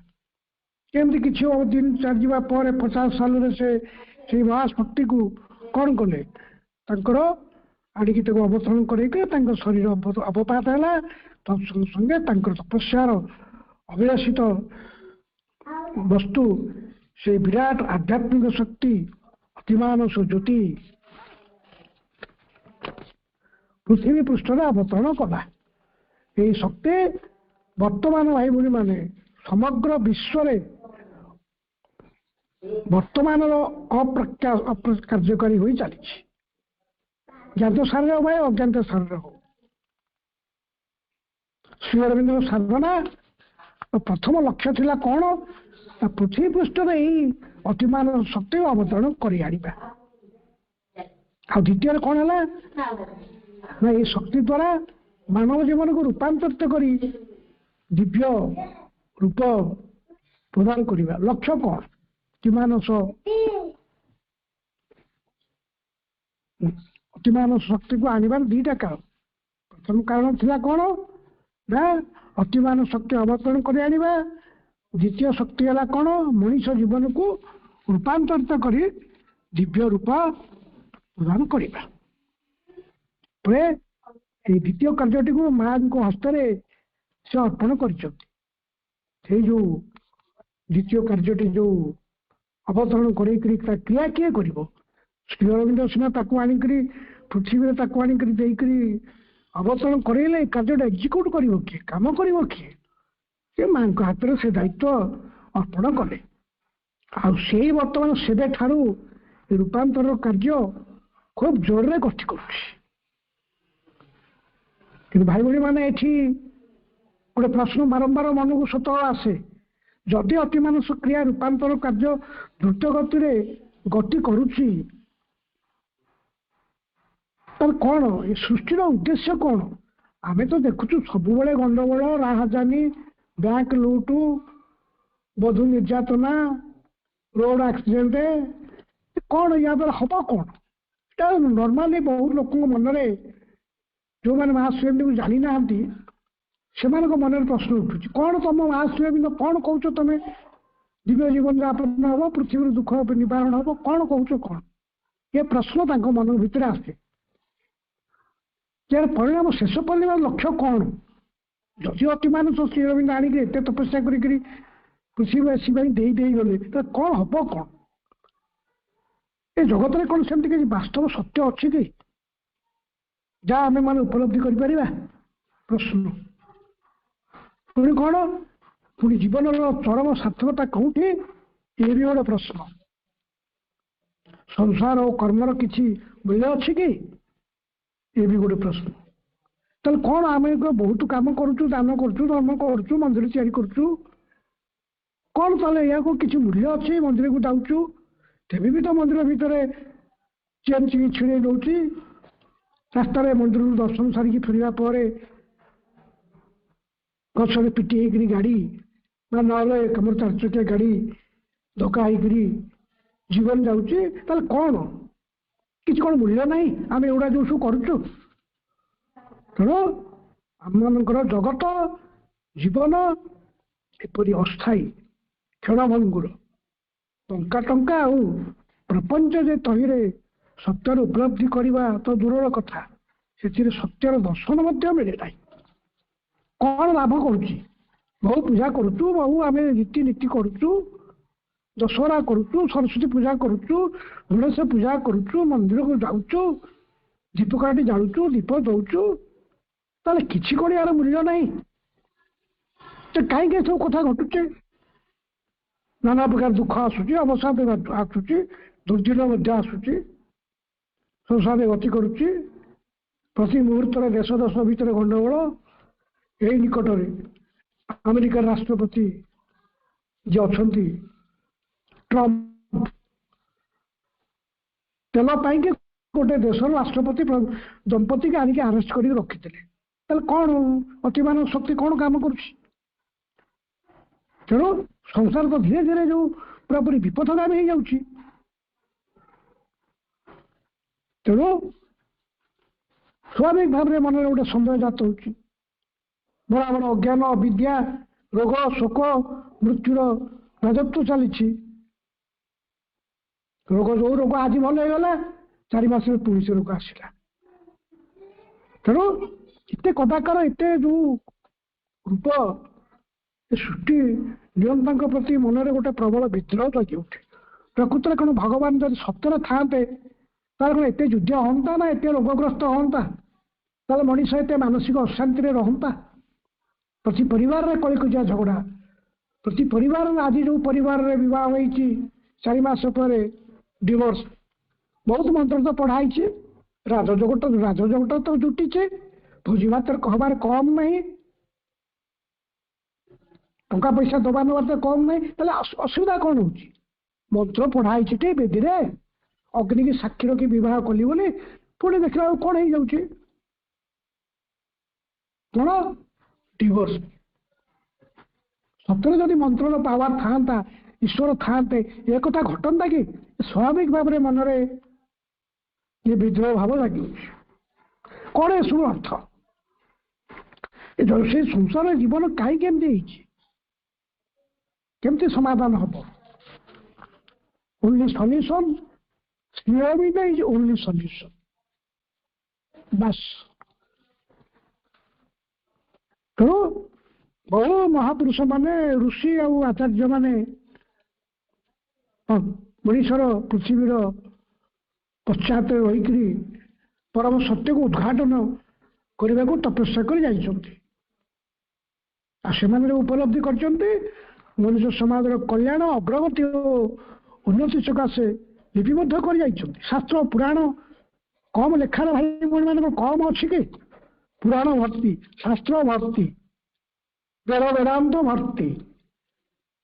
ଏମିତି କିଛି ଦିନ ଚାଲିଯିବା ପରେ 50 ସାଲରେ ସେ ସେଇ ମହାଶକ୍ତିକୁ କଣ କଲେ, ତାଙ୍କର ଆଣିକି ତାକୁ ଅବତରଣ କରେଇକି ତାଙ୍କ ଶରୀର ଅବପାତ ହେଲା। ସଙ୍ଗେ ସଙ୍ଗେ ତାଙ୍କର ତପସ୍ୟାର ଅଭିଳାଷିତ ବସ୍ତୁ ସେ ବିରାଟ ଆଧ୍ୟାତ୍ମିକ ଶକ୍ତି ଅତିମାନସ ଜ୍ୟୋତି ପୃଥିବୀ ପୃଷ୍ଠରେ ଅବତରଣ କଲା। ଏହି ଶକ୍ତି ବର୍ତ୍ତମାନ ଭାଇ ଭଉଣୀ ମାନେ ସମଗ୍ର ବିଶ୍ୱରେ ବର୍ତ୍ତମାନର ଅକାର୍ଯ୍ୟକାରୀ ହୋଇ ଚାଲିଛି। ଜ୍ଞାତ ସାରରେ ହଉ, ଅଜ୍ଞାତ ସାରରେ ହଉ, ଶ୍ରୀ ଅରବିନ୍ଦଙ୍କ ସାଧନା ପ୍ରଥମ ଲକ୍ଷ୍ୟ ଥିଲା କଣ ନା, ପୃଥିବୀ ପୃଷ୍ଠରେ ଏଇ ଅତିମାନ ଶକ୍ତି ଅବତରଣ କରି ଆଣିବା। ଆଉ ଦ୍ୱିତୀୟରେ କଣ ହେଲା ନା, ଏଇ ଶକ୍ତି ଦ୍ୱାରା ମାନବ ଜୀବନକୁ ରୂପାନ୍ତରିତ କରି ଦିବ୍ୟ ରୂପ ପ୍ରଦାନ କରିବା। ଲକ୍ଷ୍ୟ କଣ? ଅତିମାନସ ଶକ୍ତିକୁ ଆଣିବାର ଦିଟା କାରଣ। ପ୍ରଥମ କାରଣ ଥିଲା କଣ ନା, ଅତିମାନ ଶକ୍ତି ଅବତରଣ କରି ଆଣିବା। ଦ୍ୱିତୀୟ ଶକ୍ତି ହେଲା କଣ, ମଣିଷ ଜୀବନକୁ ରୂପାନ୍ତରିତ କରି ଦିବ୍ୟ ରୂପ ପ୍ରଦାନ କରିବା। ପରେ ଏଇ ଦ୍ୱିତୀୟ କାର୍ଯ୍ୟଟିକୁ ମାଙ୍କ ହସ୍ତରେ ସେ ଅର୍ପଣ କରିଛନ୍ତି। ସେଇ ଯୋଉ ଦ୍ୱିତୀୟ କାର୍ଯ୍ୟଟି ଯୋଉ ଅବତରଣ କରେଇକରି ତା କ୍ରିୟା କିଏ କରିବ? ଶ୍ରୀ ଅରବିନ୍ଦ ସିନା ତାକୁ ଆଣିକରି ପୃଥିବୀରେ ତାକୁ ଆଣିକରି ଦେଇକରି ଅବତରଣ କରେଇଲେ, କାର୍ଯ୍ୟଟା ଏକ୍ଜିକ୍ୟୁଟ କରିବ କିଏ? କାମ କରିବ କିଏ? ସେ ମାଙ୍କ ହାତରେ ସେ ଦାୟିତ୍ୱ ଅର୍ପଣ କଲେ। ଆଉ ସେଇ ବର୍ତ୍ତମାନ ସେବେଠାରୁ ରୂପାନ୍ତର କାର୍ଯ୍ୟ ଖୁବ୍ ଜୋରରେ ଗତି କରୁଛି। କିନ୍ତୁ ଭାଇ ଭଉଣୀ ମାନେ, ଏଠି ଗୋଟେ ପ୍ରଶ୍ନ ବାରମ୍ବାର ମନକୁ ସ୍ୱତଃ ଆସେ, ଯଦି ଅତିମାନସ କ୍ରିୟା ରୂପାନ୍ତର କାର୍ଯ୍ୟ ଦ୍ରୁତ ଗତିରେ ଗତି କରୁଛି, ତାହେଲେ କ'ଣ ଏ ସୃଷ୍ଟିର ଉଦ୍ଦେଶ୍ୟ କ'ଣ? ଆମେ ତ ଦେଖୁଛୁ ସବୁବେଳେ ଗଣ୍ଡଗୋଳ, ରାହାଜାନୀ, ବ୍ୟାଙ୍କ ଲୁଟ, ବଧୂ ନିର୍ଯାତନା, ରୋଡ ଆକ୍ସିଡେଣ୍ଟ, କ'ଣ ୟା ଦ୍ୱାରା ହବ କ'ଣ? ଏଟା ନର୍ମାଲି ବହୁତ ଲୋକଙ୍କ ମନରେ, ଯେଉଁମାନେ ମହାଶିବଙ୍କୁ ଜାଣିନାହାନ୍ତି ସେମାନଙ୍କ ମନରେ ପ୍ରଶ୍ନ ଉଠୁଛି, କ'ଣ ତମ ମହାଶିବ କ'ଣ କହୁଛ ତମେ? ଦିବ୍ୟ ଜୀବନ ଯାପନ ହବ, ପୃଥିବୀର ଦୁଃଖ ନିବାରଣ ହବ, କ'ଣ କହୁଛ କ'ଣ? ଏ ପ୍ରଶ୍ନ ତାଙ୍କ ମନ ଭିତରେ ଆସେ। ଯାହାର ପରିଣାମ ଶେଷ ପରିବାର ଲକ୍ଷ୍ୟ କ'ଣ? ଯଦି ଅତିମାନସ ଶ୍ରୀ ଅରବିନ୍ଦ ଆଣିକି ଏତେ ତପସ୍ୟା କରିକିରି ପୃଥିବୀବାସୀ ପାଇଁ ଦେଇଗଲେ, ତାହେଲେ କ'ଣ ହବ କ'ଣ? ଏ ଜଗତରେ କ'ଣ ସେମିତି କିଛି ବାସ୍ତବ ସତ୍ୟ ଅଛି କି ଯାହା ଆମେ ମାନେ ଉପଲବ୍ଧି କରିପାରିବା? ପ୍ରଶ୍ନ। ପୁଣି କ'ଣ? ପୁଣି ଜୀବନର ଚରମ ସାର୍ଥକତା କୋଉଠି? ଏ ବି ଗୋଟେ ପ୍ରଶ୍ନ। ସଂସାର ଓ କର୍ମର କିଛି ମୂଲ୍ୟ ଅଛି କି? ଏ ବି ଗୋଟେ ପ୍ରଶ୍ନ। ତାହେଲେ କ'ଣ ଆମେ ବହୁତ କାମ କରୁଛୁ, ଦାନ କରୁଛୁ, ଧର୍ମ କରୁଛୁ, ମନ୍ଦିର ତିଆରି କରୁଛୁ, କ'ଣ ତାହେଲେ ଏହାକୁ କିଛି ମୂଲ୍ୟ ଅଛି? ମନ୍ଦିରକୁ ଯାଉଛୁ, ତେବେ ବି ତ ମନ୍ଦିର ଭିତରେ ଚେନ୍ ଛିଡ଼େଇ ଦେଉଛି, ରାସ୍ତାରେ ମନ୍ଦିରରୁ ଦର୍ଶନ ସାରିକି ଫେରିବା ପରେ ଗଛରେ ପିଟି ହେଇକରି ଗାଡ଼ି ବା ନହେଲେ ଆମର 4 ଚକିଆ ଗାଡ଼ି ଧକ୍କା ହେଇକରି ଜୀବନ ଯାଉଛି। ତାହେଲେ କ'ଣ କିଛି କ'ଣ ମୂଲ୍ୟ ନାହିଁ? ଆମେ ଏଗୁଡ଼ା ଯେଉଁ ସବୁ କରୁଛୁ। ତେଣୁ ଆମମାନଙ୍କର ଜଗତ ଜୀବନ ଏପରି ଅସ୍ଥାୟୀ, କ୍ଷଣଭଙ୍ଗୁର। ଟଙ୍କା ଟଙ୍କା ଆଉ ପ୍ରପଞ୍ଚ ଯେ ତହିଁରେ ସତ୍ୟର ଉପଲବ୍ଧି କରିବା ତ ଦୂରର କଥା, ସେଥିରେ ସତ୍ୟର ଦର୍ଶନ ମଧ୍ୟ ମିଳେ ନାହିଁ। କ'ଣ ଲାଭ କରୁଛି? ବହୁ ପୂଜା କରୁଛୁ, ବହୁ ଆମେ ରୀତିନୀତି କରୁଛୁ, ଦଶହରା କରୁଛୁ, ସରସ୍ୱତୀ ପୂଜା କରୁଛୁ, ଗଣେଶ ପୂଜା କରୁଛୁ, ମନ୍ଦିରକୁ ଯାଉଛୁ, ଦୀପକାଠି ଜାଳୁଛୁ, ଦୀପ ଦଉଛୁ, ତାହେଲେ କିଛି କ'ଣ ୟାର ମୂଲ୍ୟ ନାହିଁ? କାହିଁକି ଏସବୁ କଥା ଘଟୁଛି? ନାନା ପ୍ରକାର ଦୁଃଖ ଆସୁଛି, ଅବସାଦ ଆସୁଛି, ଦୁର୍ଦିନ ମଧ୍ୟ ଆସୁଛି, ସଂସାରରେ ଗତି କରୁଛି। ପ୍ରତି ମୁହୂର୍ତ୍ତରେ ଦେଶ ଦେଶ ଭିତରେ ଗଣ୍ଡଗୋଳ। ଏଇ ନିକଟରେ ଆମେରିକାର ରାଷ୍ଟ୍ରପତି ଯିଏ ଅଛନ୍ତି ଟ୍ରମ୍ପ, ତେଲ ପାଇଁକି ଗୋଟେ ଦେଶର ରାଷ୍ଟ୍ରପତି ଦମ୍ପତିକି ଆଣିକି ଆରେଷ୍ଟ କରିକି ରଖିଥିଲେ। ତାହେଲେ କ'ଣ ଅତିମାନବ ଶକ୍ତି କ'ଣ କାମ କରୁଛି? ତେଣୁ ସଂସାର ତ ଧୀରେ ଧୀରେ ଯେଉଁ ପୁରାପୁରି ବିପଦଗାମୀ ହେଇଯାଉଛି। ତେଣୁ ସ୍ୱାଭାବିକ ଭାବରେ ମନରେ ଗୋଟେ ସନ୍ଦେହ ଜାତ ହେଉଛି। ବଡ଼ ବଡ଼ ଅଜ୍ଞାନ, ଅବିଦ୍ୟା, ରୋଗ, ଶୋକ, ମୃତ୍ୟୁର ରାଜତ୍ୱ ଚାଲିଛି। ଯୋଉ ରୋଗ ଆଜି ଭଲ ହେଇଗଲା, 4 ମାସରେ ପୁଣି ସେ ରୋଗ ଆସିଲା। ତେଣୁ ଏତେ କଦାକାର, ଏତେ ଯୋଉ ରୂପ ସୃଷ୍ଟି ନିୟନ୍ତାଙ୍କ ପ୍ରତି ମନରେ ଗୋଟେ ପ୍ରବଳ ବିଦ୍ରୋହ ଜାଗି ଉଠେ। ପ୍ରକୃତରେ କ'ଣ ଭଗବାନ ଯଦି ସତ୍ୟରେ ଥାନ୍ତେ, ତାହେଲେ କ'ଣ ଏତେ ଯୁଦ୍ଧ ହୁଅନ୍ତା ନା ଏତେ ରୋଗଗ୍ରସ୍ତ ହୁଅନ୍ତା? ତାହେଲେ ମଣିଷ ଏତେ ମାନସିକ ଅଶାନ୍ତିରେ ରହନ୍ତା? ପ୍ରତି ପରିବାରରେ କଳିକଜିଆ ଝଗଡ଼ା, ପ୍ରତି ପରିବାରରେ ଆଜି ଯେଉଁ ପରିବାରରେ ବିବାହ ହେଇଛି 4 ମାସ ପରେ ଡିଭୋର୍ସ, ବହୁତ ମନ୍ତ୍ର ତ ପଢ଼ା ହେଇଛି, ରାଜଯୋଗଟା ତ ଜୁଟିଛି, ଭୋଜି ଭାତରେ ହବାର କମ୍ ନାହିଁ, ଟଙ୍କା ପଇସା ଦବା ନେବାର ତ କମ୍ ନାହିଁ। ତାହେଲେ ଅସୁବିଧା କ'ଣ ହେଉଛି? ମନ୍ତ୍ର ପଢ଼ା ହେଇଛି ଟି ବେଦୀରେ, ଅଗ୍ନିକି ସାକ୍ଷୀ ରଖି ବିବାହ କଲି ବୋଲି, ପୁଣି ଦେଖିଲା ବେଳକୁ କ'ଣ ହେଇଯାଉଛି? କ'ଣ? ଡିଭୋର୍ସ। ସତରେ ଯଦି ମନ୍ତ୍ରର ପାୱାର ଥାନ୍ତା, ଈଶ୍ୱର ଥାନ୍ତେ, ଏ କଥା ଘଟନ୍ତା କି? ସ୍ୱାଭାବିକ ଭାବରେ ମନରେ ଏ ବିଦ୍ରୋହ ଭାବ ଲାଗିଉଛି। କ'ଣ ଏସବୁ ଅର୍ଥ? ସେ ସଂସାର ଜୀବନ କାହିଁକି ଏମିତି ହେଇଛି? କେମିତି ସମାଧାନ ହବ? Only solution Shri Aurobindo is only solution. ବାସ୍। ତେଣୁ ବହୁ ମହାପୁରୁଷ ମାନେ, ଋଷି ଆଉ ଆଚାର୍ଯ୍ୟ ମାନେ ମଣିଷର ପୃଥିବୀର ପଶ୍ଚାତରେ ରହିକରି ପରମ ସତ୍ୟକୁ ଉଦ୍ଘାଟନ କରିବାକୁ ତପସ୍ୟା କରି ଯାଇଛନ୍ତି। ଆଉ ସେମାନେ ଉପଲବ୍ଧି କରିଛନ୍ତି ମନୁଷ୍ୟ ସମାଜର କଲ୍ୟାଣ ଅଗ୍ରଗତି ଓ ଉନ୍ନତି ସକାଶେ ଲିପିବଦ୍ଧ କରି ଯାଇଛନ୍ତି। ଶାସ୍ତ୍ର ପୁରାଣ କମ୍ ଲେଖାର ଭାଇ ଭଉଣୀମାନଙ୍କର କମ୍ ଅଛି କି? ପୁରାଣ ଭର୍ତ୍ତି, ଶାସ୍ତ୍ର ଭର୍ତ୍ତି, ବେଦ ବେଦାନ୍ତ ଭର୍ତ୍ତି,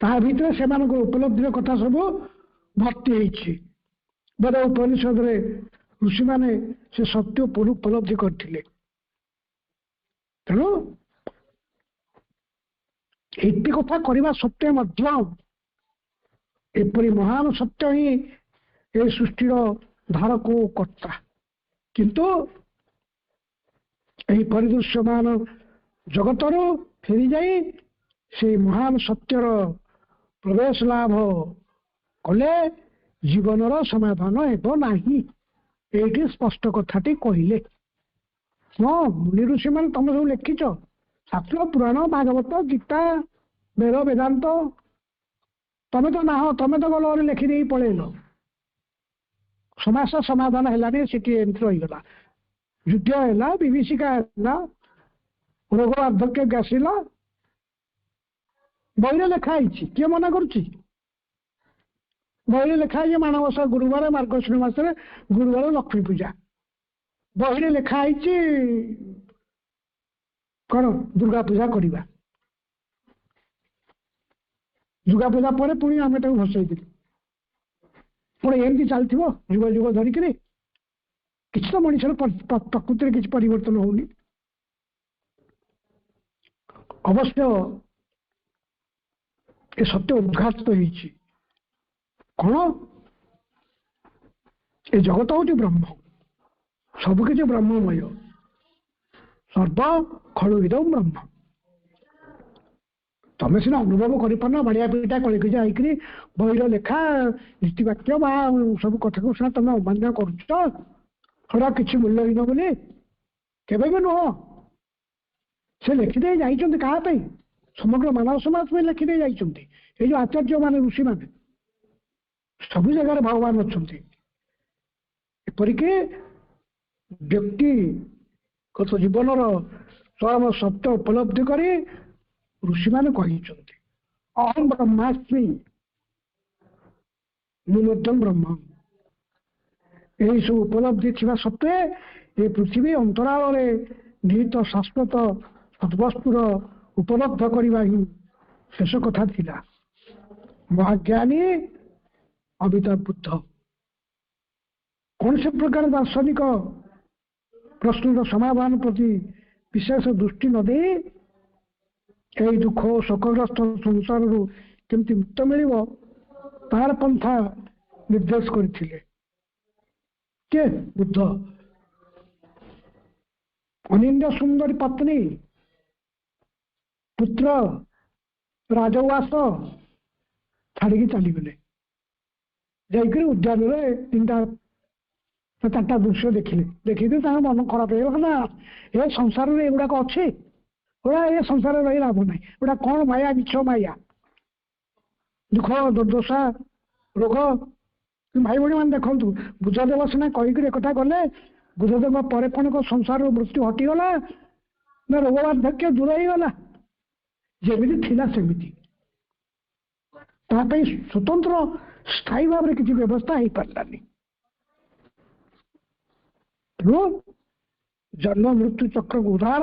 ତା ଭିତରେ ସେମାନଙ୍କର ଉପଲବ୍ଧିର କଥା ସବୁ ଭର୍ତ୍ତି ହେଇଛି। ବେଦ ଉପନିଷଦରେ ଋଷିମାନେ ସେ ସତ୍ୟ ଉପଲବ୍ଧି କରିଥିଲେ। ତେଣୁ ଏତେ କଥା କରିବା ସତ୍ତ୍ୱେ ମଧ୍ୟ ଏପରି ମହାନ ସତ୍ୟ ହିଁ ଏ ସୃଷ୍ଟିର ଧାରକ ଓ କର୍ତ୍ତା। କିନ୍ତୁ ଏହି ପରିଦୃଶ୍ୟମାନ ଜଗତରୁ ଫେରିଯାଇ ସେହି ମହାନ ସତ୍ୟର ପ୍ରବେଶ ଲାଭ କଲେ ଜୀବନର ସମାଧାନ ହେବ ନାହିଁ। ଏଇଠି ସ୍ପଷ୍ଟ କଥାଟି କହିଲେ। ହଁ, ମୁନି ଋଷିମାନେ ତମେ ସବୁ ଲେଖିଛ, ଶାସ୍ତ୍ର ପୁରାଣ ଭାଗବତ ଗୀତା ବେଦ ବେଦାନ୍ତ, ତମେ ତ ନାହ, ତମେ ତ ଗଲ ଲେଖିଦେଇ ପଳେଇଲ। ସମସ୍ୟା ସମାଧାନ ହେଲାନି, ସେଠି ଏମିତି ରହିଗଲା। ଯୁଦ୍ଧ ହେଲା, ବିଭୀଷିକା ହେଲା, ରୋଗ ବାର୍ଦ୍ଧକ୍ୟ ଗ୍ୟାସିଲା, ବହିରେ ଲେଖା ହେଇଛି। କିଏ ମନା କରୁଛି? ବହିରେ ଲେଖା ହେଇଛି ମାଣବସା ଗୁରୁବାର, ମାର୍ଗଶିର ମାସରେ ଗୁରୁବାର ଲକ୍ଷ୍ମୀ ପୂଜା। ବହିରେ ଲେଖା ହେଇଛି କଣ? ଦୁର୍ଗା ପୂଜା କରିବା। ଦୁର୍ଗା ପୂଜା ପରେ ପୁଣି ଆମେ ତାକୁ ଭସେଇଥିଲୁ। ପୁଣି ଏମିତି ଚାଲିଥିବ ଯୁଗ ଯୁଗ ଧରିକିରି। କିଛି ତ ମଣିଷର ପ୍ରକୃତିରେ କିଛି ପରିବର୍ତ୍ତନ ହଉନି। ଅବଶ୍ୟ ଏ ସତ୍ୟ ଉଦ୍ଘାଟିତ ହେଇଛି। କଣ? ଏ ଜଗତ ହଉଛି ବ୍ରହ୍ମ, ସବୁକିଛି ବ୍ରହ୍ମମୟ, ସର୍ବ ଖଳୁଇଦଂ ବ୍ରହ୍ମ। ତମେ ସିନା ଅନୁଭବ କରିପାରୁନ, ବାଡ଼ିଆ ପିଟା କଳିକି ଯାଇକିରି ବହିର ଲେଖା ନୀତିବାକ୍ୟ ବା ସବୁ କଥାକୁ ସିନା ତମେ ଅମାନ୍ୟ କରୁଛ, ସେଟା କିଛି ମୂଲ୍ୟହୀନ ବୋଲି। କେବେ ବି ନୁହଁ। ସେ ଲେଖିଦେଇ ଯାଇଛନ୍ତି କାହା ପାଇଁ? ସମଗ୍ର ମାନବ ସମାଜ ପାଇଁ ଲେଖିଦେଇ ଯାଇଛନ୍ତି। ଏଇ ଯୋଉ ଆଚାର୍ଯ୍ୟମାନେ, ଋଷିମାନେ, ସବୁ ଜାଗାରେ ଭଗବାନ ଅଛନ୍ତି। ଏପରିକି ବ୍ୟକ୍ତିଗତ ଜୀବନର ଚରମ ସତ୍ୟ ଉପଲବ୍ଧି କରି ଋଷିମାନେ କହିଛନ୍ତି, ଅହଂ ବ୍ରହ୍ମାସ୍ମି, ମୁଁ ମଧ୍ୟ ବ୍ରହ୍ମ। ଏହି ସବୁ ଉପଲବ୍ଧି ଥିବା ସତ୍ତ୍ୱେ ଏ ପୃଥିବୀ ଅନ୍ତରାଳରେ ନିହିତ ଶାଶ୍ୱତ ସଦ୍ବସ୍ତୁର ଉପଲବ୍ଧ କରିବା ହିଁ ଶେଷ କଥା ଥିଲା। ମହାଜ୍ଞାନୀ ଅମିତାଭ ବୁଦ୍ଧ କୌଣସି ପ୍ରକାର ଦାର୍ଶନିକ ପ୍ରଶ୍ନର ସମାଧାନ ପ୍ରତି ବିଶେଷ ଦୃଷ୍ଟି ନ ଦେଇ ଏହି ଦୁଃଖ ଓ ଶୋକଗ୍ରସ୍ତ ସଂସାରରୁ କେମିତି ମୁକ୍ତ ମିଳିବ ତାହାର ପନ୍ଥା ନିର୍ଦ୍ଦେଶ କରିଥିଲେ। କିଏ? ବୁଦ୍ଧ। ଅନିନ୍ଦ୍ୟ ସୁନ୍ଦରୀ ପତ୍ନୀ, ପୁତ୍ର, ରାଜଉଆସ ଛାଡ଼ିକି ଚାଲିଗଲେ। ଯାଇକରି ଉଦ୍ୟାନରେ 3-4ଟା ଦୃଶ୍ୟ ଦେଖିଲେ। ଦେଖିକି ତାଙ୍କ ମନ ଖରାପ ହେଇଗଲା। ନା, ଏ ସଂସାରରେ ଏଗୁଡାକ ଅଛି? ଏଗୁଡା ଏ ସଂସାରରେ ରହି ଲାଭ ନାହିଁ। ଏଗୁଡା କଣ? ମାୟା, ମିଛ ମାୟା, ଦୁଃଖ, ଦୁର୍ଦ୍ଦଶା, ରୋଗ। ଭାଇ ଭଉଣୀ ମାନେ ଦେଖନ୍ତୁ, ବୁଦ୍ଧଦେବ ସିନା କହିକିରି ଏକଥା କଲେ, ବୁଦ୍ଧଦେବ ପରେ କଣ ସଂସାରରୁ ମୃତ୍ୟୁ ହଟିଗଲା ନା ରୋଗ ବାର୍ଦ୍ଧକ୍ୟ ଦୂର ହେଇଗଲା? ଯେମିତି ଥିଲା ସେମିତି। ତା ପାଇଁ ସ୍ୱତନ୍ତ୍ର ସ୍ଥାୟୀ ଭାବରେ କିଛି ବ୍ୟବସ୍ଥା ହେଇପାରିଲାନି। ତେଣୁ ଜନ୍ମ ମୃତ୍ୟୁ ଚକ୍ରକୁ ଉଦ୍ଧାର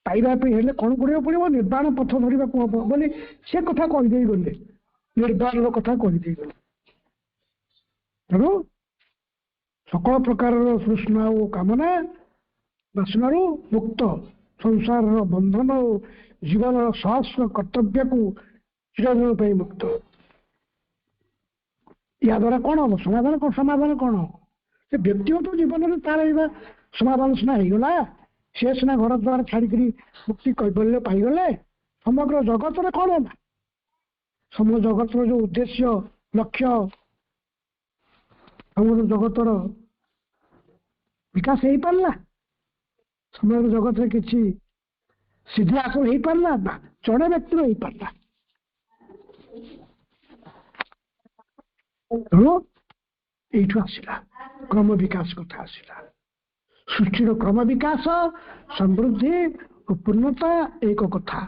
ପାଇବା ପାଇଁ ହେଲେ କଣ କରିବାକୁ ପଡିବ? ନିର୍ବାଣ ପଥ ଧରିବାକୁ ହବ ବୋଲି ସେ କଥା କହିଦେଇ ଗଲେ। ନିର୍ବାଣର କଥା କହିଦେଇ ଗଲେ। ତେଣୁ সকল ପ୍ରକାରର ତୃଷ୍ଣା ଓ କାମନା ବାସନାରୁ ମୁକ୍ତ, ସଂସାରର ବନ୍ଧନ ଓ ଜୀବନର ସହସ୍ର କର୍ତ୍ତବ୍ୟକୁ ଚିରଦିନ ପାଇଁ ମୁକ୍ତ। ୟା ଦ୍ୱାରା କଣ ହବ? ସମାଧାନ କଣ? ସମାଧାନ କଣ? ସେ ବ୍ୟକ୍ତିଗତ ଜୀବନରେ ତାର ଏଇବା ସମାଧାନ ସିନା ହେଇଗଲା, ସେ ସିନା ଘର ଦ୍ୱାର ଛାଡ଼ିକିରି ମୁକ୍ତି କୈବଲ୍ୟ ପାଇଗଲେ। ସମଗ୍ର ଜଗତରେ କଣ ହେଲା? ସମଗ୍ର ଜଗତର ଯୋଉ ଉଦ୍ଦେଶ୍ୟ, ଲକ୍ଷ୍ୟ, ସମଗ୍ର ଜଗତର ବିକାଶ ହେଇପାରିଲା? ସମଗ୍ର ଜଗତରେ କିଛି ସିଦ୍ଧି ହାସଲ ହେଇପାରିଲା? ନା, ଜଣେ ବ୍ୟକ୍ତିର ହେଇପାରିଲା। ତେଣୁ ଏଇଠୁ ଆସିଲା କ୍ରମ ବିକାଶ କଥା ଆସିଲା। ସୃଷ୍ଟିର କ୍ରମ ବିକାଶ, ସମୃଦ୍ଧି ଓ ପୂର୍ଣ୍ଣତା ଏକ କଥା,